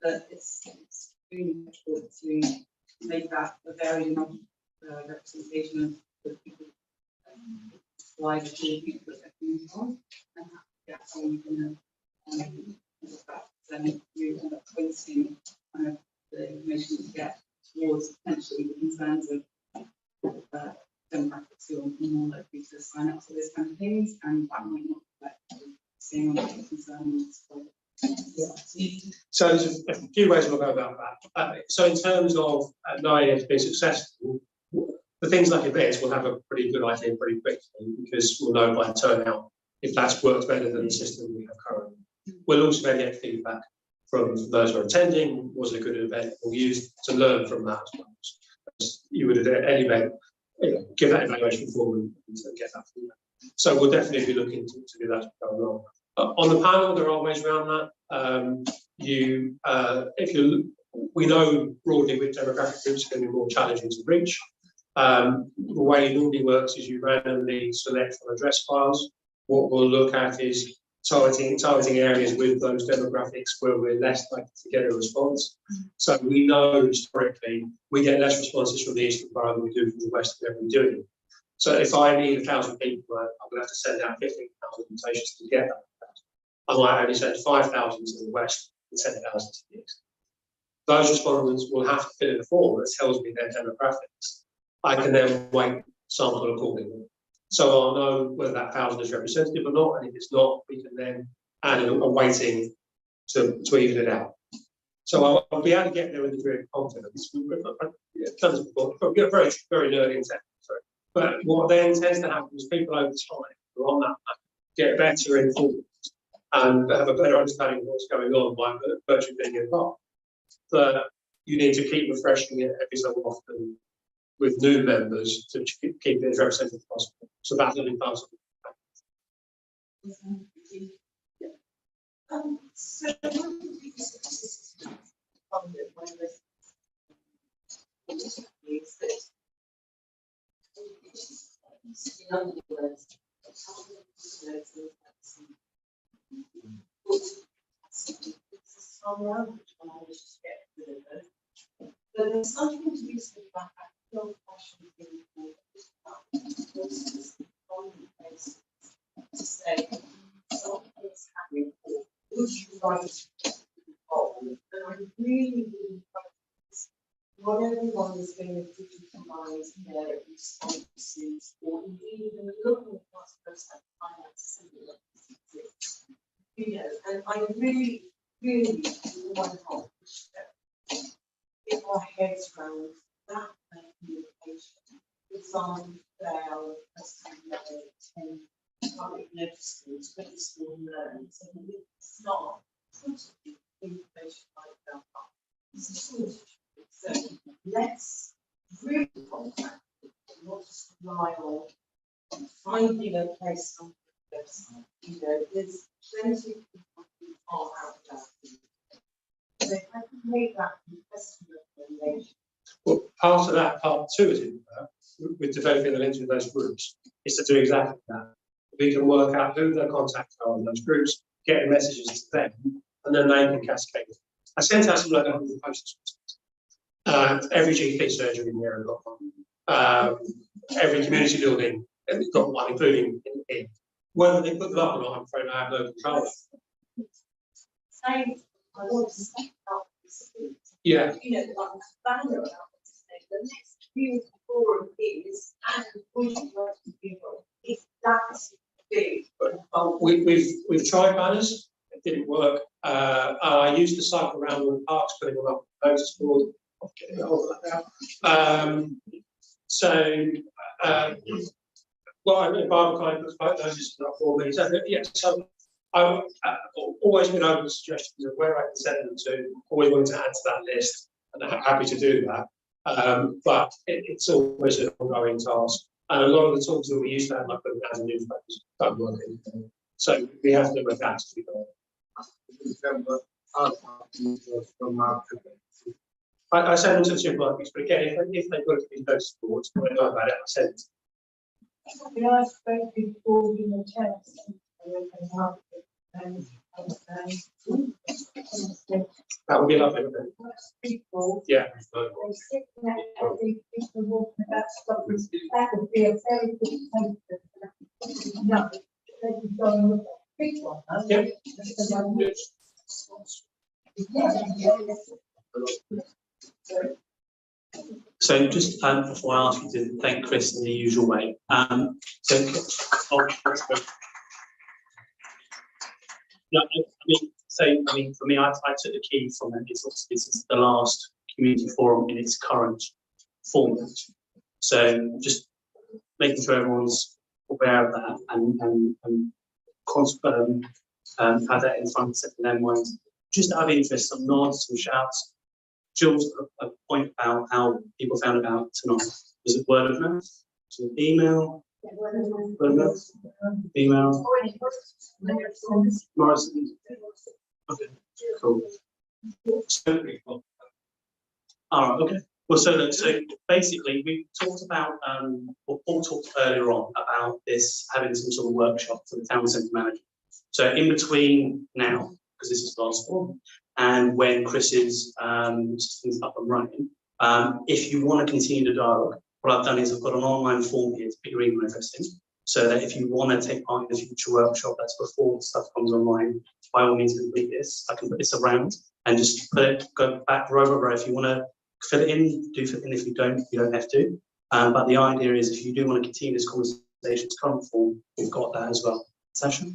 that it's extremely difficult to make that a very enough representation of the people, why the people that are being on, and how someone can then you end up wasting the information you get towards potentially the concerns of demographics who are more likely to sign up to those kind of things, and that might not reflect seeing on the concerns So there's a few ways we'll go about that. So in terms of knowing it to be successful, the things like events will have a pretty good idea pretty quickly because we'll know by turnout if that's worked better than the system we have currently. We'll also get feedback from those who are attending. Was it a good event? We'll use to learn from that as well. As you would at any event, give that evaluation form and get that feedback. So we'll definitely be looking to do that as we go along. On the panel, there are ways around that. We know broadly which demographic groups are going to be more challenging to reach. The way it normally works is you randomly select from address files. What we'll look at is targeting areas with those demographics where we're less likely to get a response. So we know historically we get less responses from the eastern borough than we do from the west of every doing. So if I need 1,000 people, I'm going to have to send out 15,000 invitations to get that. I might only send 5,000 to the west and 10,000 to the east. Those respondents will have to fill in a form that tells me their demographics. I can then weight sample accordingly. So I'll know whether that 1,000 is representative or not, and if it's not, we can then add a weighting to even it out. So I'll be able to get there with a degree of confidence. We've done this before, but we're very, very learning technical. But what then tends to happen is people over time who are on that map get better informed and have a better understanding of what's going on by virtue of being involved. But you need to keep refreshing it every so often with new members to keep it as representative as possible. So that's an impossible. So one of the biggest problem when is that in other words, but there's something to be said about that real passion being to say something is happening, would you like to involve? And I really focus not everyone is going to digitalize their responses or indeed even looking at what's supposed to finance similar. You know, and I really want to help get our heads around that kind of communication. Design fail as and public notice schools, but the school learns, and it's not information like that. It's a shortage. So let's really contact people, not just rely on finding a place on the website. You know, there's plenty of people who are out there. So if I can make that customer recommendation. Well, part of that, part two is in that, with developing the links with those groups, is to do exactly that. We can work out who their contacts are in those groups, get the messages to them, and then they can cascade. I sent out something like 100 posts. Every GP surgery in the area got one. Every community building got one, including in. Whether they put them up or not, I'm afraid I have no control. Saying, I want to step up this week. Yeah. You know, like a banner about this thing. The next community forum is, and we should work together. If that's big. We've tried banners, it didn't work. I used to cycle around all the parks, putting them up on notice board. Well, I mean, Bible kind of spoke notice for me. So, yeah, so I've always been open to suggestions of where I can send them to. Always wanted to add to that list, and I'm happy to do that. But it's always an ongoing task. And a lot of the tools that we used to have, like putting as a newspapers, don't work anymore. So we have to adapt to it. I send them to the supermarkets, but again, if they've got to be notice boards, I know about it, I send it. I spoke before in the test. That would be lovely, wouldn't it? People, Yeah. they sit next to the people walking about stuff. That would be a very good thing. No, they could go and look at a big one. Yeah. So just before I ask you to thank Chris in the usual way, no, I mean, So, I mean, for me, I took the key from it. It's obviously this is the last community forum in its current format. So just making sure everyone's aware of that and have that in front of their minds. Just out of interest, some nods, some shouts. Jill's a point about how people found about tonight. Was it word of mouth? Was it email? Word of mouth? Email? Morrison? Okay, cool. So, all right, okay. Well, so basically, we talked about, or Paul talked earlier on about this having some sort of workshop for the town centre manager. So in between now, because this is the last one, and when Chris's system's up and running, if you want to continue the dialogue, what I've done is I've got an online form here to put your email address in, so that if you want to take part in a future workshop that's before stuff comes online, by all means complete this. I can put this around and just put it, go back row by row. If you want to fill it in, do fill it in. If you don't have to. But the idea is if you do want to continue this conversation's current form, we've got that as well. Sasha?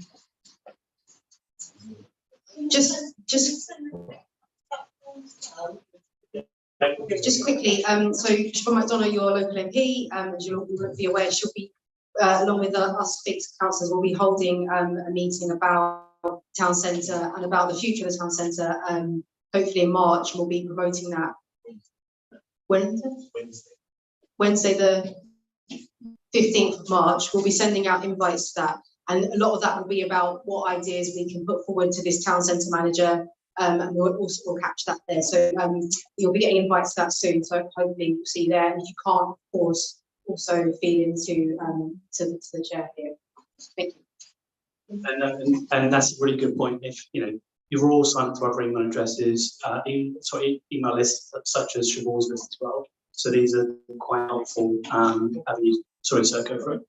Just quickly, so Siobhan McDonough, your local MP, as you'll be aware, she'll be, along with us fixed councillors, will be holding a meeting about town centre and about the future of the town centre. Hopefully in March, we'll be promoting that. Wednesday the 15th of March, we'll be sending out invites to that. And a lot of that will be about what ideas we can put forward to this town centre manager, and we'll catch that there. So you'll be getting invites to that soon. So hopefully we'll see you there. And if you can't, of course, also feed into to the chair here. Thank you. And that's a really good point. If you're all signed up to our email addresses, email lists such as Siobhan's list as well. So these are quite helpful avenues. Sorry, sir, go for it.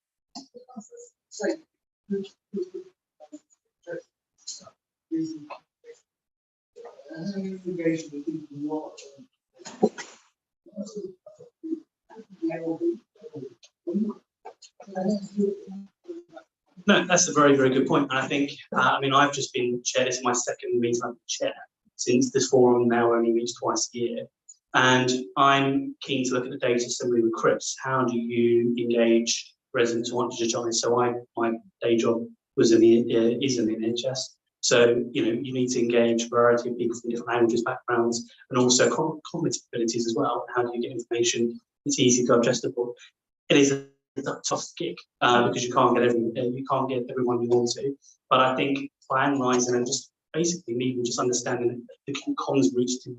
No, that's a very, very good point. And I think, I mean, I've just been chair. This is my second meeting I'm chair since this forum now only meets twice a year. And I'm keen to look at the data similarly with Chris. How do you engage residents who want to join? So my day job was is in the NHS. So, you need to engage a variety of people from different languages, backgrounds, and also cognitive abilities as well. How do you get information that's easy to digestible? It is a tough gig because you can't get everyone you want to. But I think by analysing and just basically even just understanding the comms routes to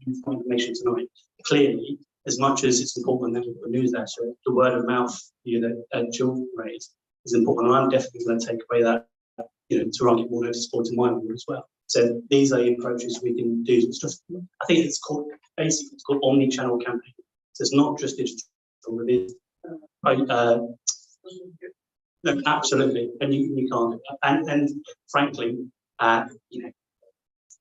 information tonight, clearly, as much as it's important that the newsletter, the word of mouth that Jill raised is important. And I'm definitely going to take away that, to run it more noticeable to my board as well. So these are the approaches we can do. It's just, I think it's called omni-channel campaign. So it's not just digital, it is. No, absolutely, and you can't. And frankly,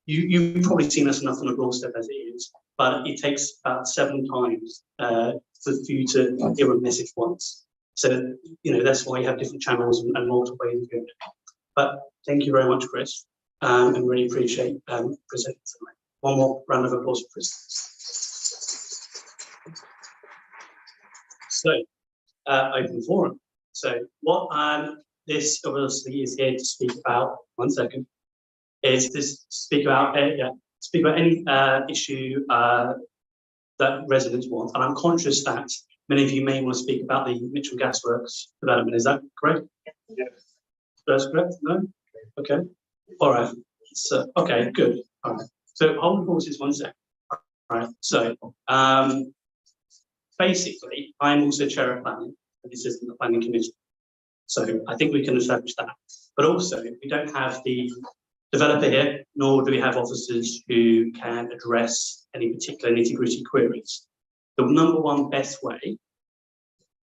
you've probably seen us enough on the doorstep as it is, but it takes about 7 times for you to hear a message once. So that's why you have different channels and multiple ways of doing it. But thank you very much, Chris, and really appreciate presenting tonight. One more round of applause for Chris. So, open forum. So what this obviously is here to speak about, one second, is to speak about any issue that residents want. And I'm conscious that many of you may want to speak about the Mitcham Gasworks development. Is that correct? Yes. That's correct? No? Okay. All right. So, okay, good. All right. So hold the horses 1 second. All right. So basically, I'm also chair of planning, and this isn't the planning committee. So I think we can establish that. But also, we don't have the developer here, nor do we have officers who can address any particular nitty-gritty queries. The number one best way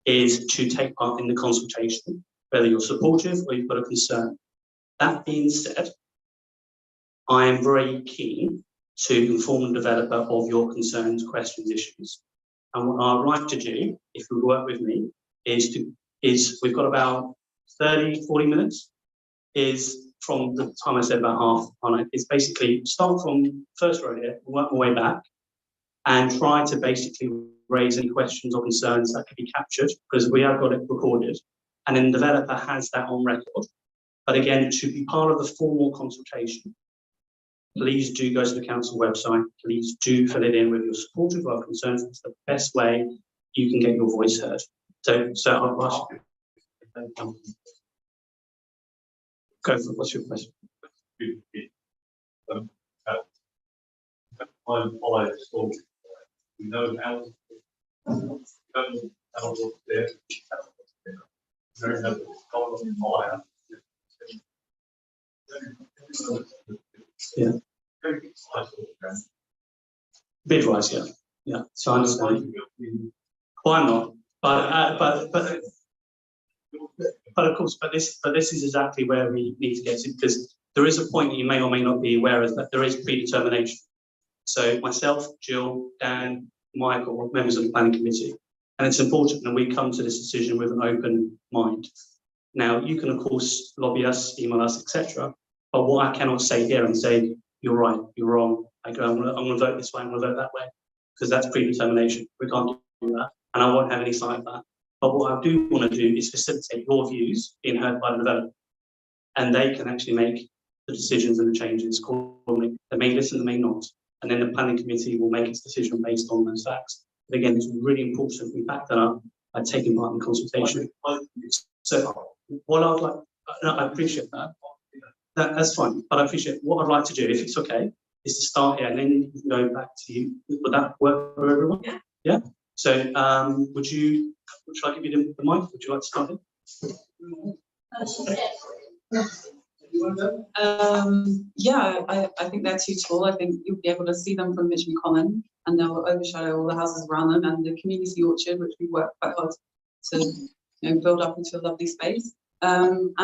is to take part in the consultation, whether you're supportive or you've got a concern. That being said, I am very keen to inform the developer of your concerns, questions, issues. And what I'd like to do, if you work with me, is we've got about 30, 40 minutes, is from the time I said about half on it, is basically start from first row here, work my way back, and try to basically raise any questions or concerns that could be captured, because we have got it recorded, and then the developer has that on record. But again, to be part of the formal consultation, please do go to the council website. Please do fill it in with your support of our concerns. It's the best way you can get your voice heard. So I'll ask you. Go for it. What's your question? We know how. There. There is fire. Yeah. Bid wise, yeah. Yeah. So I understand. Why not? But of course, but this is exactly where we need to get to, because there is a point that you may or may not be aware of, that there is predetermination. So myself, Jill, Dan, Michael, members of the planning committee, and it's important that we come to this decision with an open mind. Now, you can of course lobby us, email us, etc. But what I cannot say here and say, you're right, you're wrong, I'm going to vote this way, I'm going to vote that way, because that's predetermination. We can't do that, and I won't have any say of that. But what I do want to do is facilitate your views being heard by the developer, and they can actually make the decisions and the changes accordingly. They may listen, they may not, and then the planning committee will make its decision based on those facts. But again, it's really important we back that up by taking part in consultation. So what I'd like, I appreciate that. That's fine, but I appreciate what I'd like to do, if it's okay, is to start here and then you can go back to you. Would that work for everyone? Yeah. Yeah. So should I give you the mic? Would you like to start it? Yeah, I think they're too tall. I think you'll be able to see them from Mitcham Common, and they'll overshadow all the houses around them and the community orchard, which we work quite hard to build up into a lovely space. And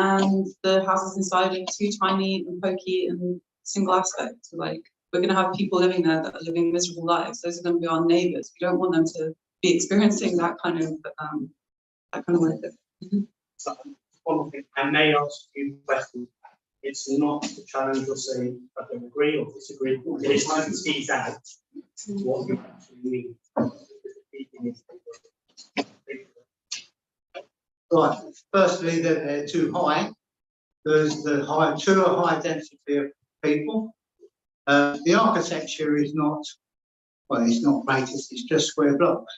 the houses inside are too tiny and pokey and single aspect. Like, we're going to have people living there that are living miserable lives. Those are going to be our neighbours. We don't want them to be experiencing that kind of life. So, one thing, I may ask you a question. It's not to challenge or say I don't agree or disagree. It's trying to tease out what you actually need. Right, firstly, they're too high. There's too high density of people. The architecture is not, well, it's not greatest, it's just square blocks.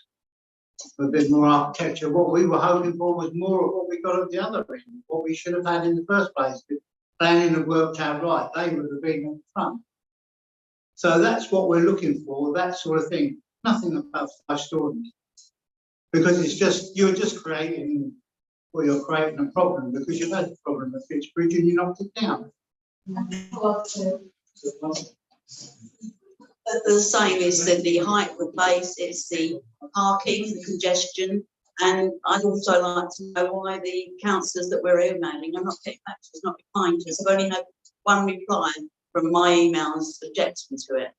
A bit more architecture. What we were hoping for was more of what we got at the other end, what we should have had in the first place. If planning had worked out right, they would have been at the front. So that's what we're looking for, that sort of thing. Nothing about 5 stories. Because it's just, you're creating a problem, because you've had a problem at Fitzbridge and you knocked it down. The same is that the height of the place, it's the parking, the congestion, and I'd also like to know why the councillors that we're emailing are not getting back to us, not replying to us. I've only had one reply from my emails objecting to it.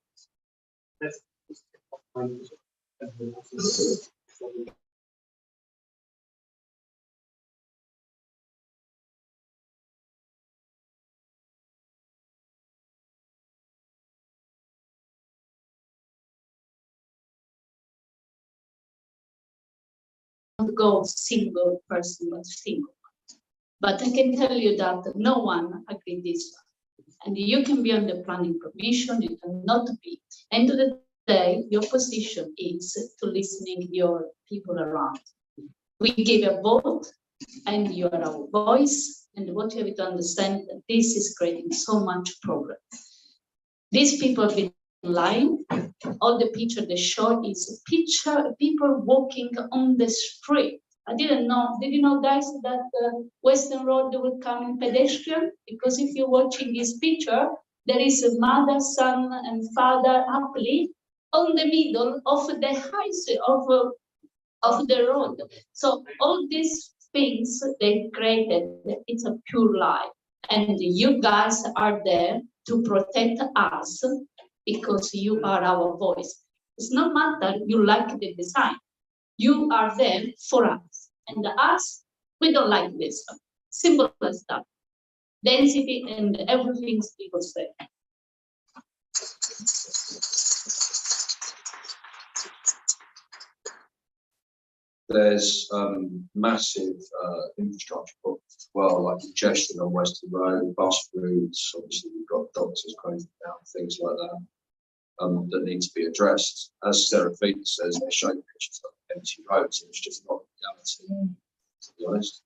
Go single person, but single. But I can tell you that no one agreed this one. And you can be on the planning commission, you cannot be. End of the day, your position is to listening your people around. We gave a vote, and you are our voice, and what you have to understand that this is creating so much problem. These people have been lying. All the picture they show is a picture people walking on the street. I didn't know. Did you know, guys, that Western Road will come in pedestrian? Because if you're watching this picture, there is a mother, son, and father happily on the middle of the highway of the road. So all these things they created, it's a pure lie, and you guys are there to protect us. Because you are our voice. It's not matter you like the design. You are there for us. And us, we don't like this. Simple as that. density and everything people say. There's massive infrastructure problems as well, like congestion on Western Road, bus routes. Obviously, we've got doctors closing down, things like that, that need to be addressed. As Sarah Feet says, they show pictures of empty roads, and it's just not reality, to be honest.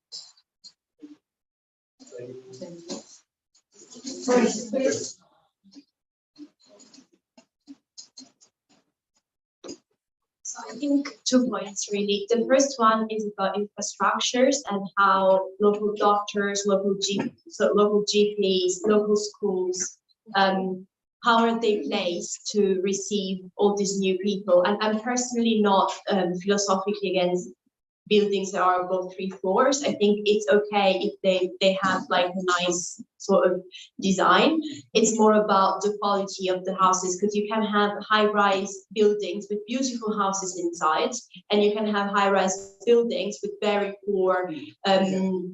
So I think 2 points really. The first one is about infrastructures and how local doctors, local GPs, local schools, how are they placed to receive all these new people? And I'm personally not philosophically against buildings that are above 3 floors. I think it's okay if they have like a nice sort of design. It's more about the quality of the houses, because you can have high-rise buildings with beautiful houses inside, and you can have high-rise buildings with very poor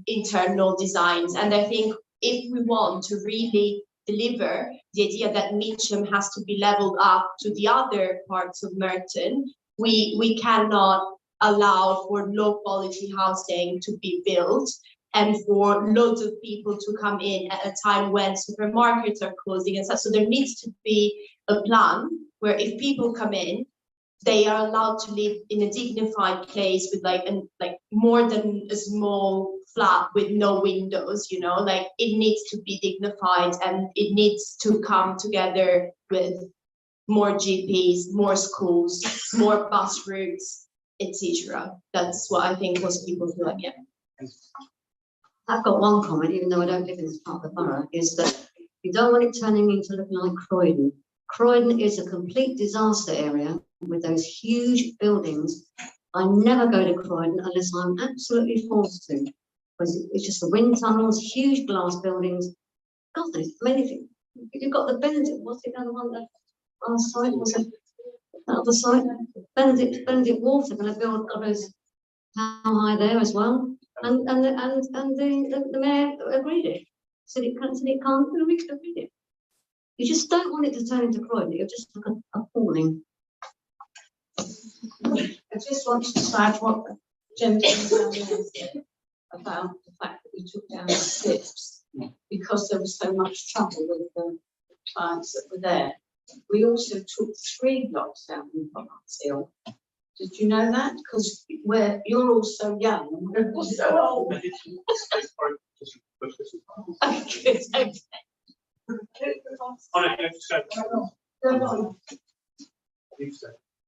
internal designs. And I think if we want to really deliver the idea that Mitcham has to be leveled up to the other parts of Merton, we cannot allow for low quality housing to be built and for loads of people to come in at a time when supermarkets are closing and stuff. So there needs to be a plan where if people come in, they are allowed to live in a dignified place with like more than a small flat with no windows, you know, like it needs to be dignified and it needs to come together with more GPs, more schools, more bus routes, etc. That's what I think most people feel like, yeah. I've got one comment, even though I don't live in this part of the borough, is that you don't want it turning into looking like Croydon. Croydon is a complete disaster area with those huge buildings. I never go to Croydon unless I'm absolutely forced to, because it's just the wind tunnels, huge glass buildings. God, there's many. You've got the Benedict, what's the other one? Our site, was it that other site? Benedict Wharf, they're going to build those how high there as well. And the mayor agreed it. Said it can't, agreed it. You just don't want it to turn into Croydon. It'll just look appalling. I just wanted to add what the gentleman down there said about the fact that we took down the slips because there was so much trouble with the clients that were there. We also took 3 blocks down in Potts Hill. Did you know that? Because you're all so young and we're all so old.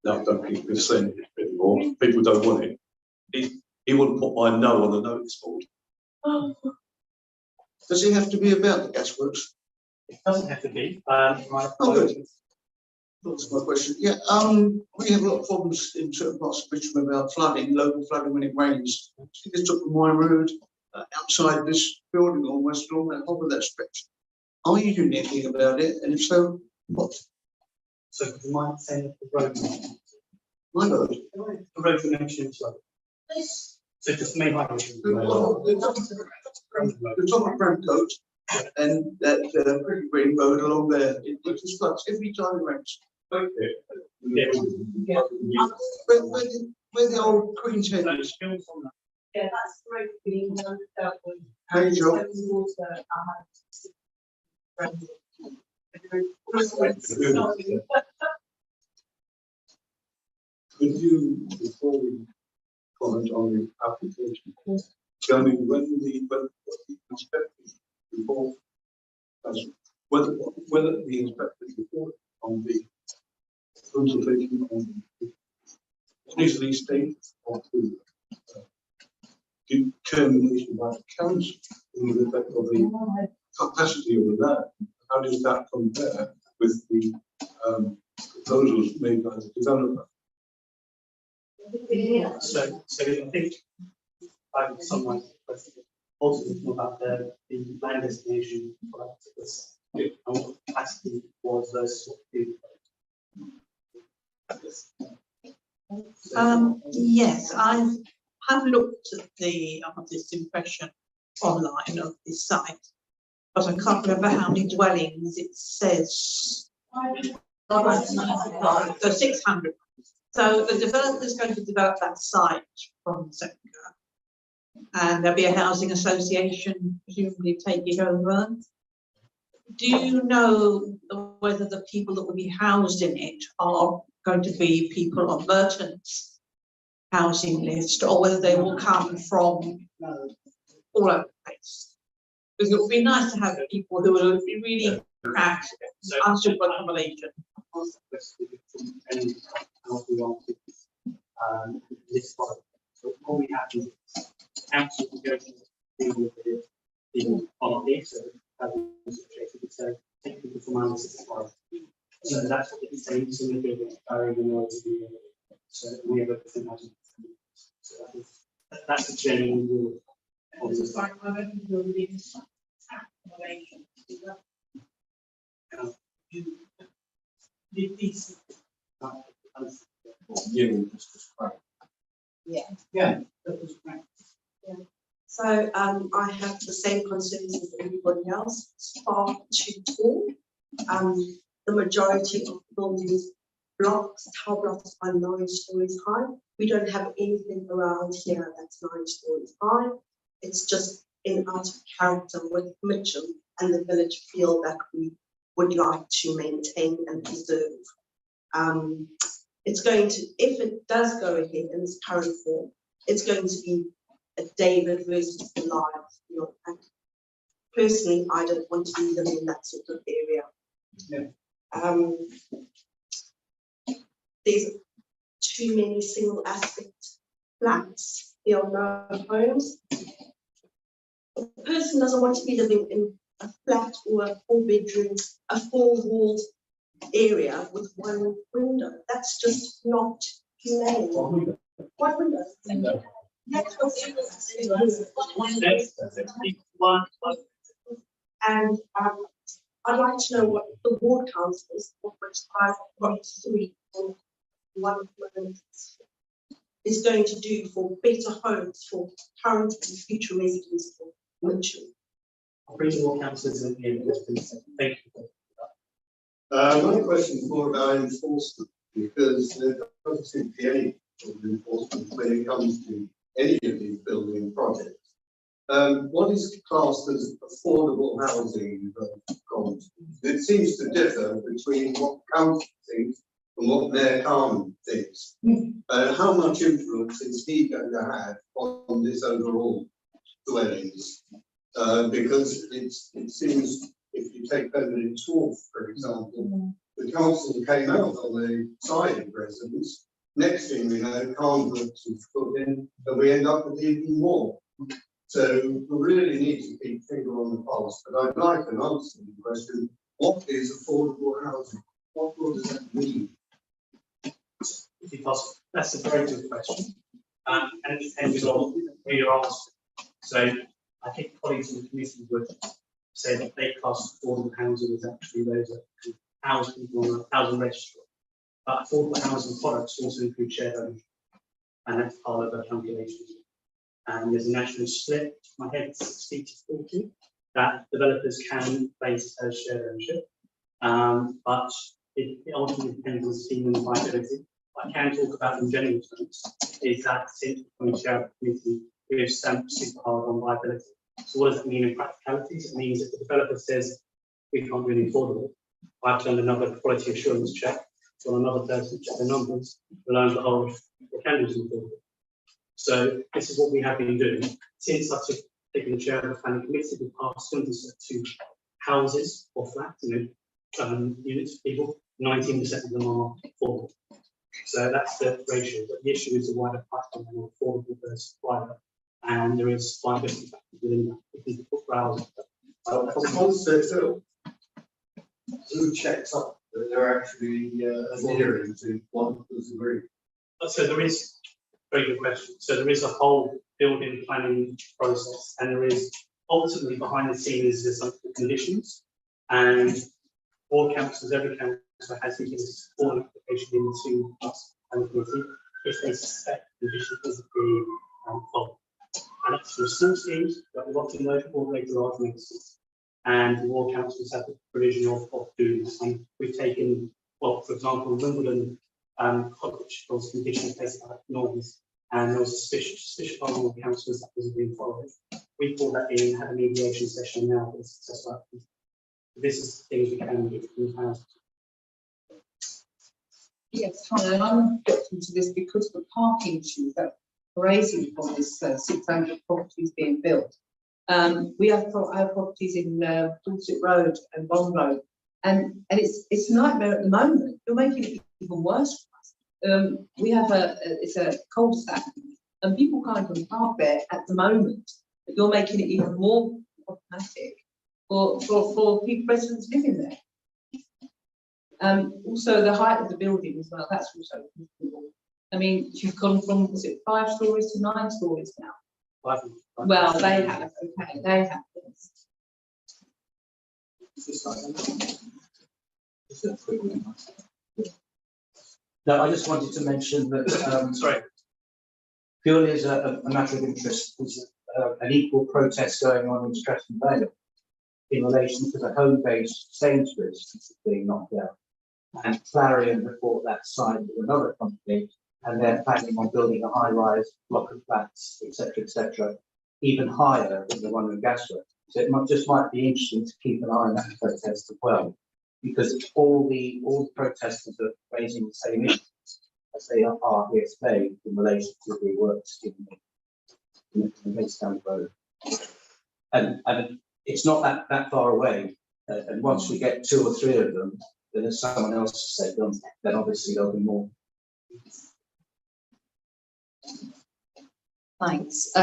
No, don't keep this saying it anymore. People don't want it. He wouldn't put my no on the notice board. Does it have to be about the gasworks? It doesn't have to be. That's my question. Yeah, we have a lot of problems in certain parts of Mitcham about flooding, local flooding when it rains. See this top of my road, outside this building almost along that whole of that stretch. Are you doing anything about it? And if so, what? So you might say the road. My road? The road you mentioned. So just main highway. The top of Bramcote and that pretty green road along there, it just floods every time it rains. Okay. Where the old Queen's Head is. Yeah, that's the road being dealt with. How you job? Could you, before we comment on the application, tell me when the inspectors report, whether the inspectors report on the consultation on what is the state of the determination by the council in respect of the capacity of that? How does that compare with the proposals made by the developer? So I think someone also thinking about the land destination for that particular and what capacity was those sort of Yes, I have looked at I have this impression online of this site. but I can't remember how many dwellings it says. So 600. So the developer is going to develop that site from Seneca. And there'll be a housing association presumably take it over. Do you know whether the people that will be housed in it are going to be people on Merton's housing list, or whether they will come from all over the place? Because it would be nice to have people who will be really cracked, unsuitable accommodation. This part. So what we have is council negotiating with the party, so so take people from our 65. So that's what it's saying. So we're doing so we have a different housing. So that's the general rule. Yeah, that was right. So I have the same concerns as everybody else. It's far too tall. The majority of buildings blocks, tower blocks are 9 stories high. We don't have anything around here that's 9 stories high. It's just in out of character with Mitcham and the village feel that we would like to maintain and preserve. It's going to, if it does go ahead in its current form, it's going to be a David versus Goliath. You know, and personally, I don't want to be living in that sort of area. Yeah. There's too many single aspect flats. There are no homes. A person doesn't want to be living in a flat or a 4-bedroom, a 4-walled area with 1 window. That's just not humane. 1 window. And I'd like to know what the ward councils, of which I've got 3 and 1 is going to do for better homes for current and future residents for Mitcham. I'll bring the ward councillors at the end of this. Thank you. My question is more about enforcement, because there doesn't seem to be any sort of enforcement when it comes to any of these building projects. What is classed as affordable housing? It seems to differ between what the council thinks and what Mayor Carmen thinks. How much influence is he going to have on this overall dwellings? Because it seems, if you take Benedict Wharf, for example, the council came out on the side of residents. Next thing we know, converts is put in, and we end up with even more. So we really need to keep finger on the pulse. But I'd like an answer to the question: what is affordable housing? What does that mean? That's a very good question, and it depends on who you're asking. So I think colleagues in the committee would say that they class affordable housing as actually those that can house people on a housing register. But affordable housing products also include shared ownership, and that's part of the calculations. And there's a national split, my head 60 to 40, that developers can place as shared ownership. But it ultimately depends on scheme and viability. What I can talk about in general terms is that since we share the committee, we have stamped super hard on viability. So what does that mean in practicalities? It means if the developer says we can't do anything affordable, I've done another quality assurance check, so another person check the numbers, lo and behold, we can do something affordable. So this is what we have been doing since I took taking the chair of the planning committee. We passed 22 houses or flats, units for people. 19% of them are affordable. So that's the ratio. But the issue is the wider platform and affordable versus private, and there is 5 different factors within that. If you put browsing, Who checks up that they're actually adhering to what was agreed? So there is, very good question. So there is a whole building planning process, and there is ultimately behind the scenes there's some conditions, and all councils, every council has to give a full application into us and the committee if they suspect the condition is being followed. And that's for small schemes that we're often those or large maintenance. and the ward councils have the provision of doing this. And we've taken, well, for example, Wimbledon College was conditional placed by noise, and there was suspicious by all the councillors that wasn't being followed. We pulled that in, had a mediation session now with successful outcomes. This is things we can do in house. Yes, hi, and I'm objecting to this because of the parking issues that are raising from this 600 properties being built. We have properties in Dorset Road and Bond Road, and it's a nightmare at the moment. You're making it even worse for us. We have it's a cul-de-sac, and people can't even park there at the moment. But you're making it even more problematic for people, residents living there. Also, the height of the building as well, that's also considerable. I mean, you've gone from, was it 5 stories to 9 stories now? Well, they have, okay, they have this. No, I just wanted to mention that, sorry, purely as a matter of interest, there's an equal protest going on in Streatham Vale in relation to the home-based Sainsbury's being knocked down. And Clarion have bought that site with another company, and they're planning on building a high-rise block of flats, etc., even higher than the one in Gasworth. So it might be interesting to keep an eye on that protest as well, because all the protesters are raising the same issues as they are here today in relation to the works in the Maidstone Road. And it's not that far away, and once we get 2 or 3 of them, then as someone else has said, then obviously there'll be more. Thanks.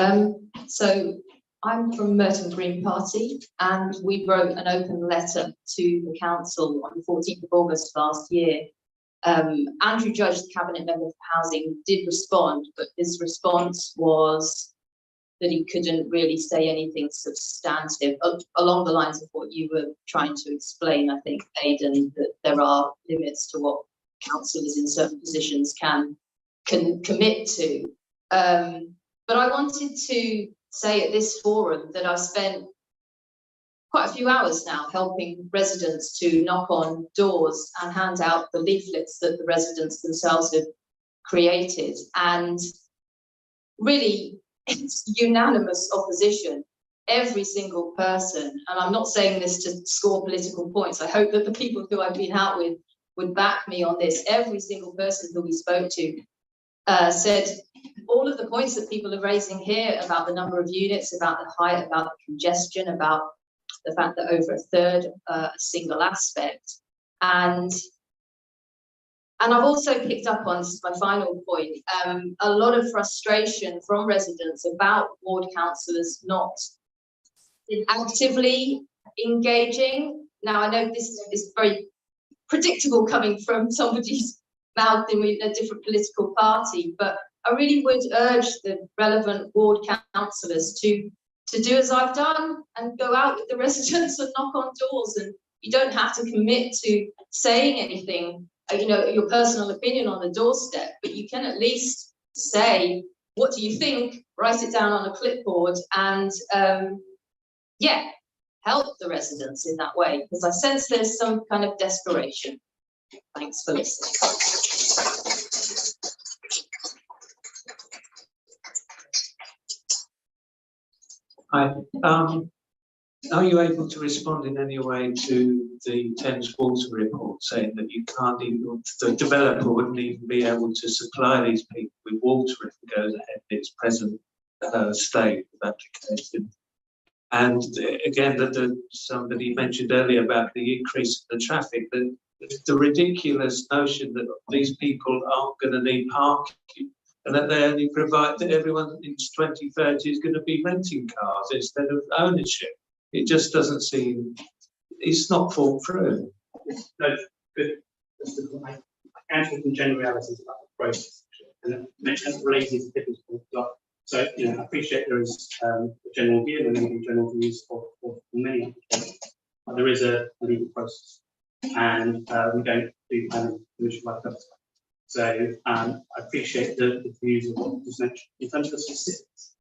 So I'm from Merton Green Party, and we wrote an open letter to the council on the 14th of August last year. Andrew Judge, the Cabinet Member for Housing, did respond, but his response was that he couldn't really say anything substantive along the lines of what you were trying to explain, I think, Aidan, that there are limits to what councillors in certain positions can commit to. But I wanted to say at this forum that I've spent quite a few hours now helping residents to knock on doors and hand out the leaflets that the residents themselves have created. And really, it's unanimous opposition. Every single person, and I'm not saying this to score political points, I hope that the people who I've been out with would back me on this. Every single person who we spoke to said all of the points that people are raising here about the number of units, about the height, about the congestion, about the fact that over a third a single aspect. And I've also picked up on, this is my final point, a lot of frustration from residents about ward councillors not actively engaging. Now, I know this is very predictable coming from somebody's mouth in a different political party, but I really would urge the relevant ward councillors to do as I've done and go out with the residents and knock on doors. And you don't have to commit to saying anything, your personal opinion on the doorstep, but you can at least say, what do you think? Write it down on a clipboard and, help the residents in that way, because I sense there's some kind of desperation. Thanks for listening. Hi. Are you able to respond in any way to the Thames Water report saying that you can't even, the developer wouldn't even be able to supply these people with water if it goes ahead in its present state of application? And again, somebody mentioned earlier about the increase in the traffic, the ridiculous notion that these people aren't going to need parking, and that they only provide that everyone in 2030 is going to be renting cars instead of ownership. It just doesn't seem, it's not thought through. No, good. I can talk in generalities about the process, and mention related to different people. So, I appreciate there is a general view, and maybe general views for many applications, but there is a legal process, and we don't do commission like that. So, I appreciate the views of what you just mentioned. In terms of the specifics,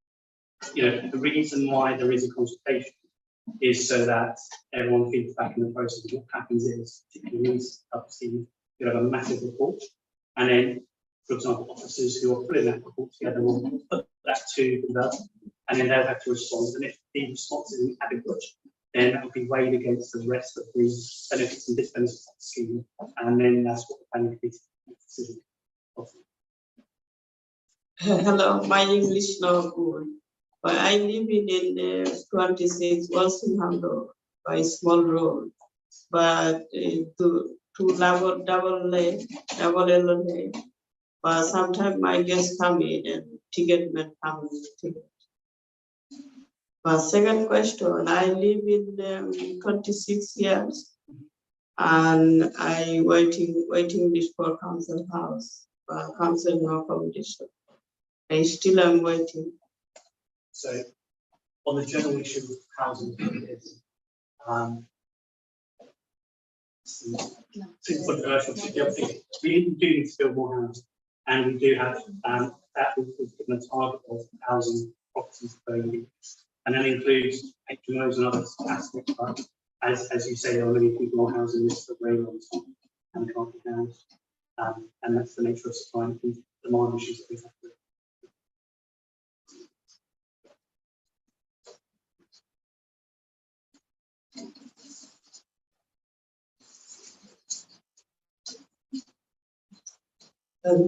the reason why there is a consultation is so that everyone feeds back in the process. What happens is, particularly in these obviously, you have a massive report, and then, for example, officers who are putting that report together will put that to the developer, and then they'll have to respond. And if the response isn't adequate, then that will be weighed against the rest of the benefits and disbenefits of the scheme, and then that's what the planning committee makes a decision of. Hello, my English not good, but I live in 26 Walsingham Road, by small road, but to level double lane, but sometimes my guests come in and ticket men come in ticket. But second question, I live in 26 years, and I waiting list for council house, council no accommodation. I still am waiting. So, on the general issue of housing, we do need to build more houses, and we do have that we've given a target of 1,000 properties per year, and that includes HMOs and other aspects. But as you say, there are many people on housing lists for very long time and can't be housed, and that's the nature of supply and demand issues that we have to.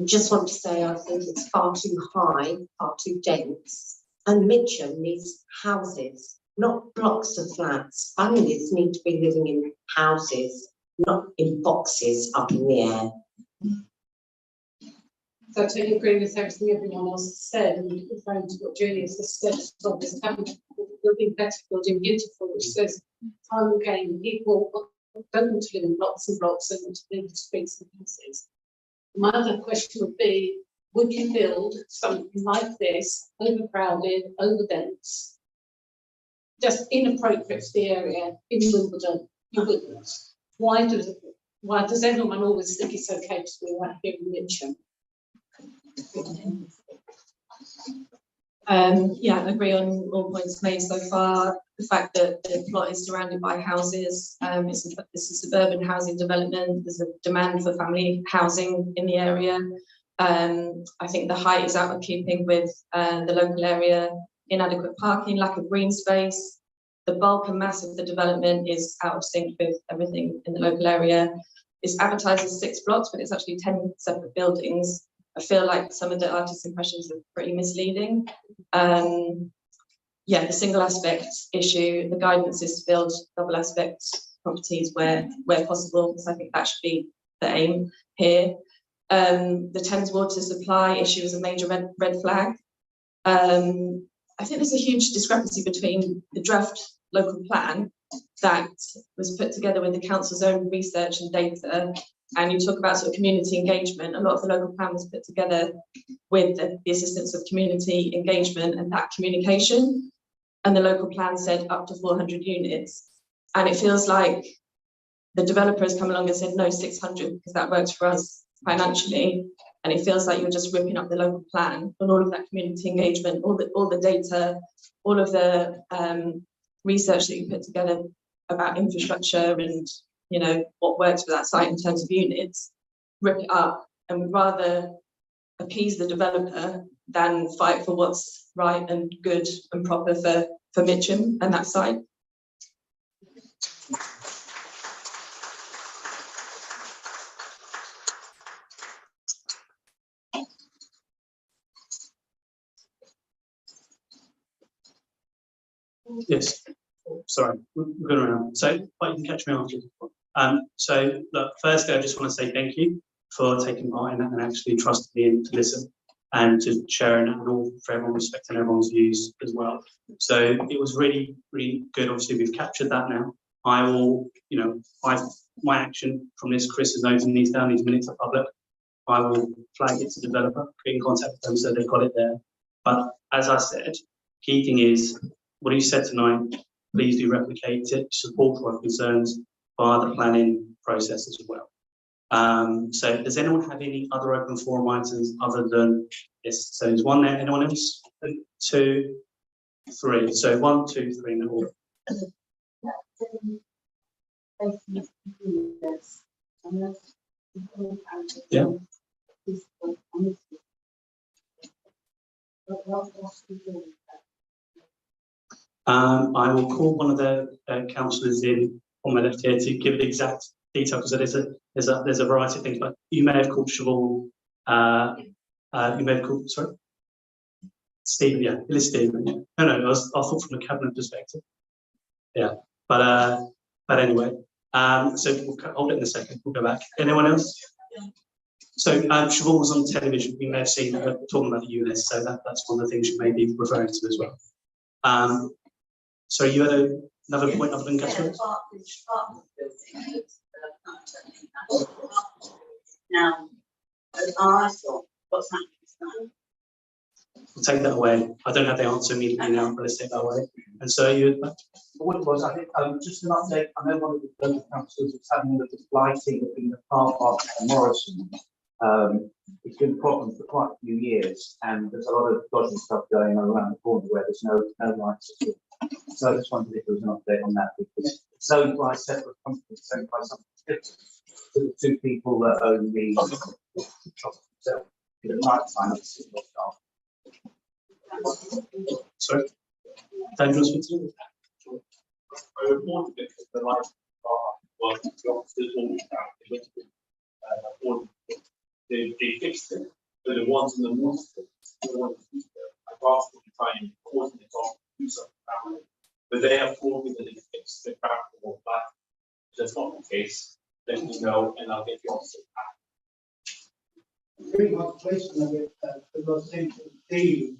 Just want to say I think it's far too high, far too dense, and Mitcham needs houses, not blocks of flats. Families need to be living in houses, not in boxes up in the air. So I totally agree with everything everyone else has said, and referring to what Julius has said, stop this happening, building better, building beautiful, which says time and again, people don't want to live in blocks and blocks and to live in streets and houses. My other question would be, would you build something like this, overcrowded, overdense, just inappropriate to the area in Wimbledon? You wouldn't. Why does everyone always think it's okay to do that here in Mitcham? Yeah, I agree on all points made so far. The fact that the plot is surrounded by houses, it's a suburban housing development. There's a demand for family housing in the area. I think the height is out of keeping with the local area, inadequate parking, lack of green space. The bulk and mass of the development is out of sync with everything in the local area. It's advertised as 6 blocks, but it's actually 10 separate buildings. I feel like some of the artist's impressions are pretty misleading. Yeah, the single aspect issue, the guidance is to build double aspect properties where possible, because I think that should be the aim here. The Thames water supply issue is a major red flag. I think there's a huge discrepancy between the draft local plan that was put together with the council's own research and data, and you talk about sort of community engagement. A lot of the local plan was put together with the assistance of community engagement and that communication, and the local plan said up to 400 units, and it feels like the developer has come along and said no, 600 because that works for us financially, and it feels like you're just ripping up the local plan on all of that community engagement, all the data, all of the research that you put together about infrastructure and, you know, what works for that site in terms of units. Rip it up, and would rather appease the developer than fight for what's right and good and proper for Mitcham and that site. Yes, sorry, we're going around. So, but you can catch me after. So, look, firstly, I just want to say thank you for taking part in that and actually trusting me in to listen and to sharing and all for everyone, respecting everyone's views as well. So it was really, really good. Obviously, we've captured that now. I will, you know, my action from this, Chris is noting these down, these minutes are public. I will flag it to the developer, get in contact with them so they've got it there. But as I said, key thing is what you said tonight, please do replicate it, support our concerns via the planning process as well. So does anyone have any other open forum items other than this? So there's one there, anyone else? 2, 3. So 1, 2, 3, no. Yeah. I will call one of the councillors in on my left here to give the exact detail because there's a variety of things. But you may have called Siobhan. You may have called Stephen. Yeah, it is Stephen. Yeah. No, I thought from a cabinet perspective. Yeah, but anyway. So we'll hold it in a second. We'll go back. Anyone else? So Siobhan was on television. You may have seen her talking about the units. So that's one of the things you may be referring to as well. So you had another point other than Catherine? Now, I thought, what's happening? We'll take that away. I don't have the answer immediately now, but let's take that away. And so you. What it was, I think, just an update. I know one of the local councillors was having a look at lighting in the car park at Morrison. It's been a problem for quite a few years, and there's a lot of dodgy stuff going on around the corner where there's no lights at all. So I just wondered if there was an update on that, because it's owned by a separate company, it's owned by something different. So the two people that own the shop itself, at night time, it's not dark. Sorry, dangerous with you. I reported it because the lights are the officers all they fixed it, but the ones in the north, I've asked them to try and coordinate on do something about it, but they have told me that they fixed the back or back. If that's not the case, let me know and I'll get the officer back. Very much question of it, because they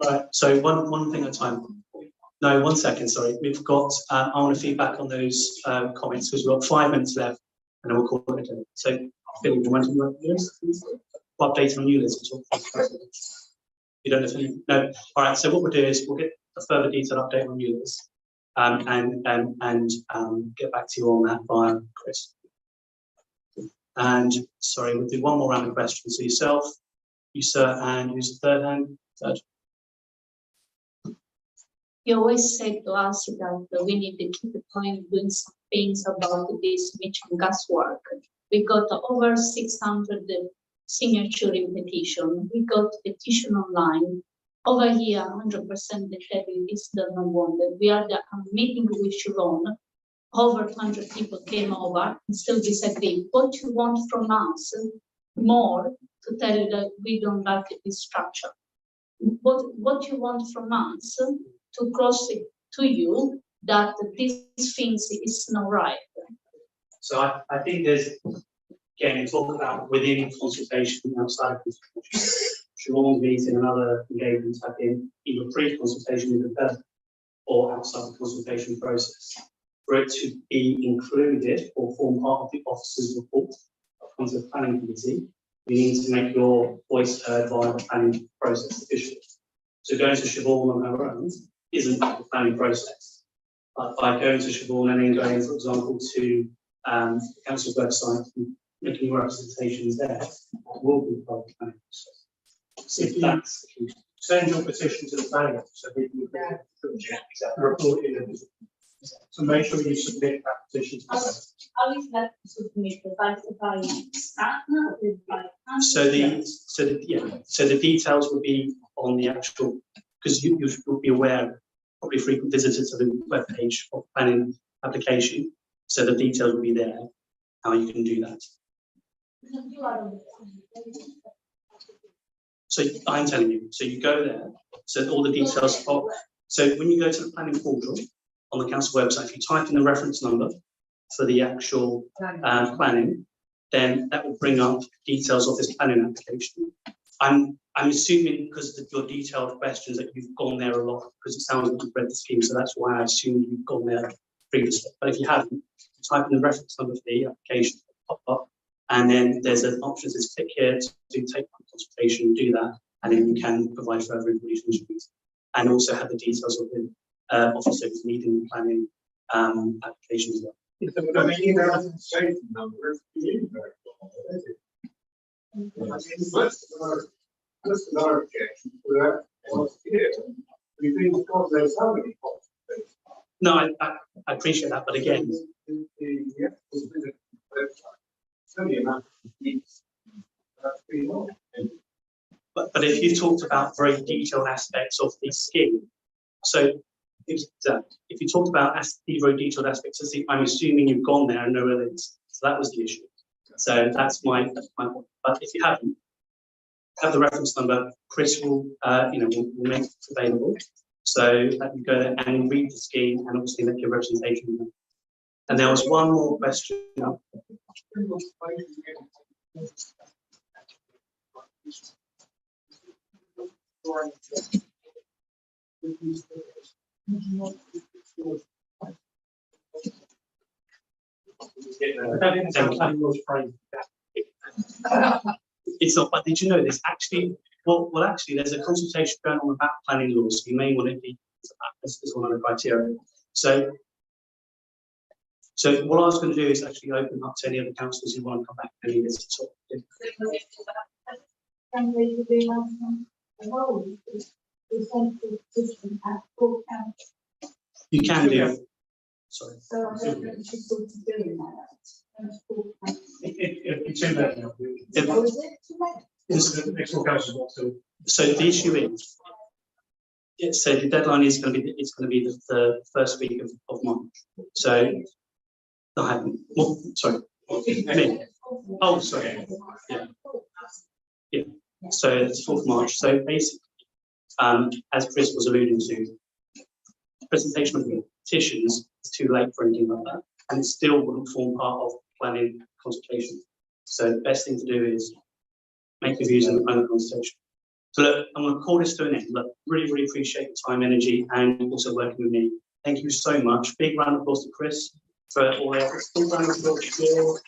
Right. So one thing at a time. No, 1 second. Sorry, we've got. I want to feedback on those comments because we've got 5 minutes left, and then we'll call it a day. So, Phil, do you want to update on ULIS at all? You don't have any. No. All right. So what we'll do is we'll get a further detailed update on ULIS, and get back to you on that via Chris. And sorry, we'll do one more round of questions. So yourself, you sir, and who's the third hand? Third. You always said to us that we need to keep doing some things about this Mitcham gas work. We got over 600 signature in petition. We got petition online. Over here, 100% they tell you this does not want it. We are the meeting with Siobhan. Over 100 people came over and still disagree. What you want from us more to tell you that we don't like this structure? What you want from us to cross it to you that these things is not right? So I think there's, again, you talk about within consultation and outside of consultation. Siobhan's meeting and other engagements have been either pre-consultation with the person or outside the consultation process. For it to be included or form part of the officer's report of the planning committee, you need to make your voice heard via the planning process officially. So going to Siobhan on her own isn't the planning process. But by going to Siobhan and then going, for example, to the council's website and making your representations there, that will be part of the planning process. So if that's the key. Send your petition to the planning officer, we can report it in. So make sure you submit that petition to the planning. How is that submitted by staff now? So the details will be on the actual, because you'll be aware, probably frequent visitors to the webpage of planning application. So the details will be there, how you can do that. So I'm telling you, so you go there, so all the details are, so when you go to the planning portal on the council website, if you type in the reference number for the actual planning, then that will bring up details of this planning application. I'm assuming because of your detailed questions that you've gone there a lot, because it sounds like you've read the scheme, so that's why I assumed you've gone there previously. But if you haven't, type in the reference number for the application, pop up, and then there's an option that says click here to take a consultation, do that, and then you can provide further information and also have the details of the officer who's leading the planning application as well. That's another objection to that. Because there's so many consultations. No, I appreciate that, but again, but if you talked about very detailed aspects of the scheme, so if you talked about the very detailed aspects of the, I'm assuming you've gone there and know where it is. So that was the issue. So that's my point. But if you haven't, have the reference number, Chris will, will make it available. So that you go there and read the scheme and obviously make your representation. And there was one more question. It's not, but did you know there's actually, well, actually, there's a consultation going on about planning laws, so you may want to be as one of the criteria. So what I was going to do is actually open up to any other councillors who want to come back and need this to talk. You can do. Sorry. So I don't know if she's sort of doing that. It's too late now. So the issue is, so the deadline is going to be, it's going to be the first week of March. So I haven't. Well, sorry. Oh, sorry. Yeah. So it's 4th March. So basically, as Chris was alluding to, presentation of the petitions is too late for anything like that, and it still wouldn't form part of planning consultation. So the best thing to do is make reviews and plan the consultation. So look, I'm going to call this to an end. Look, really appreciate your time, energy, and also working with me. Thank you so much. Big round of applause to Chris for all the efforts. Big round of applause to Phil.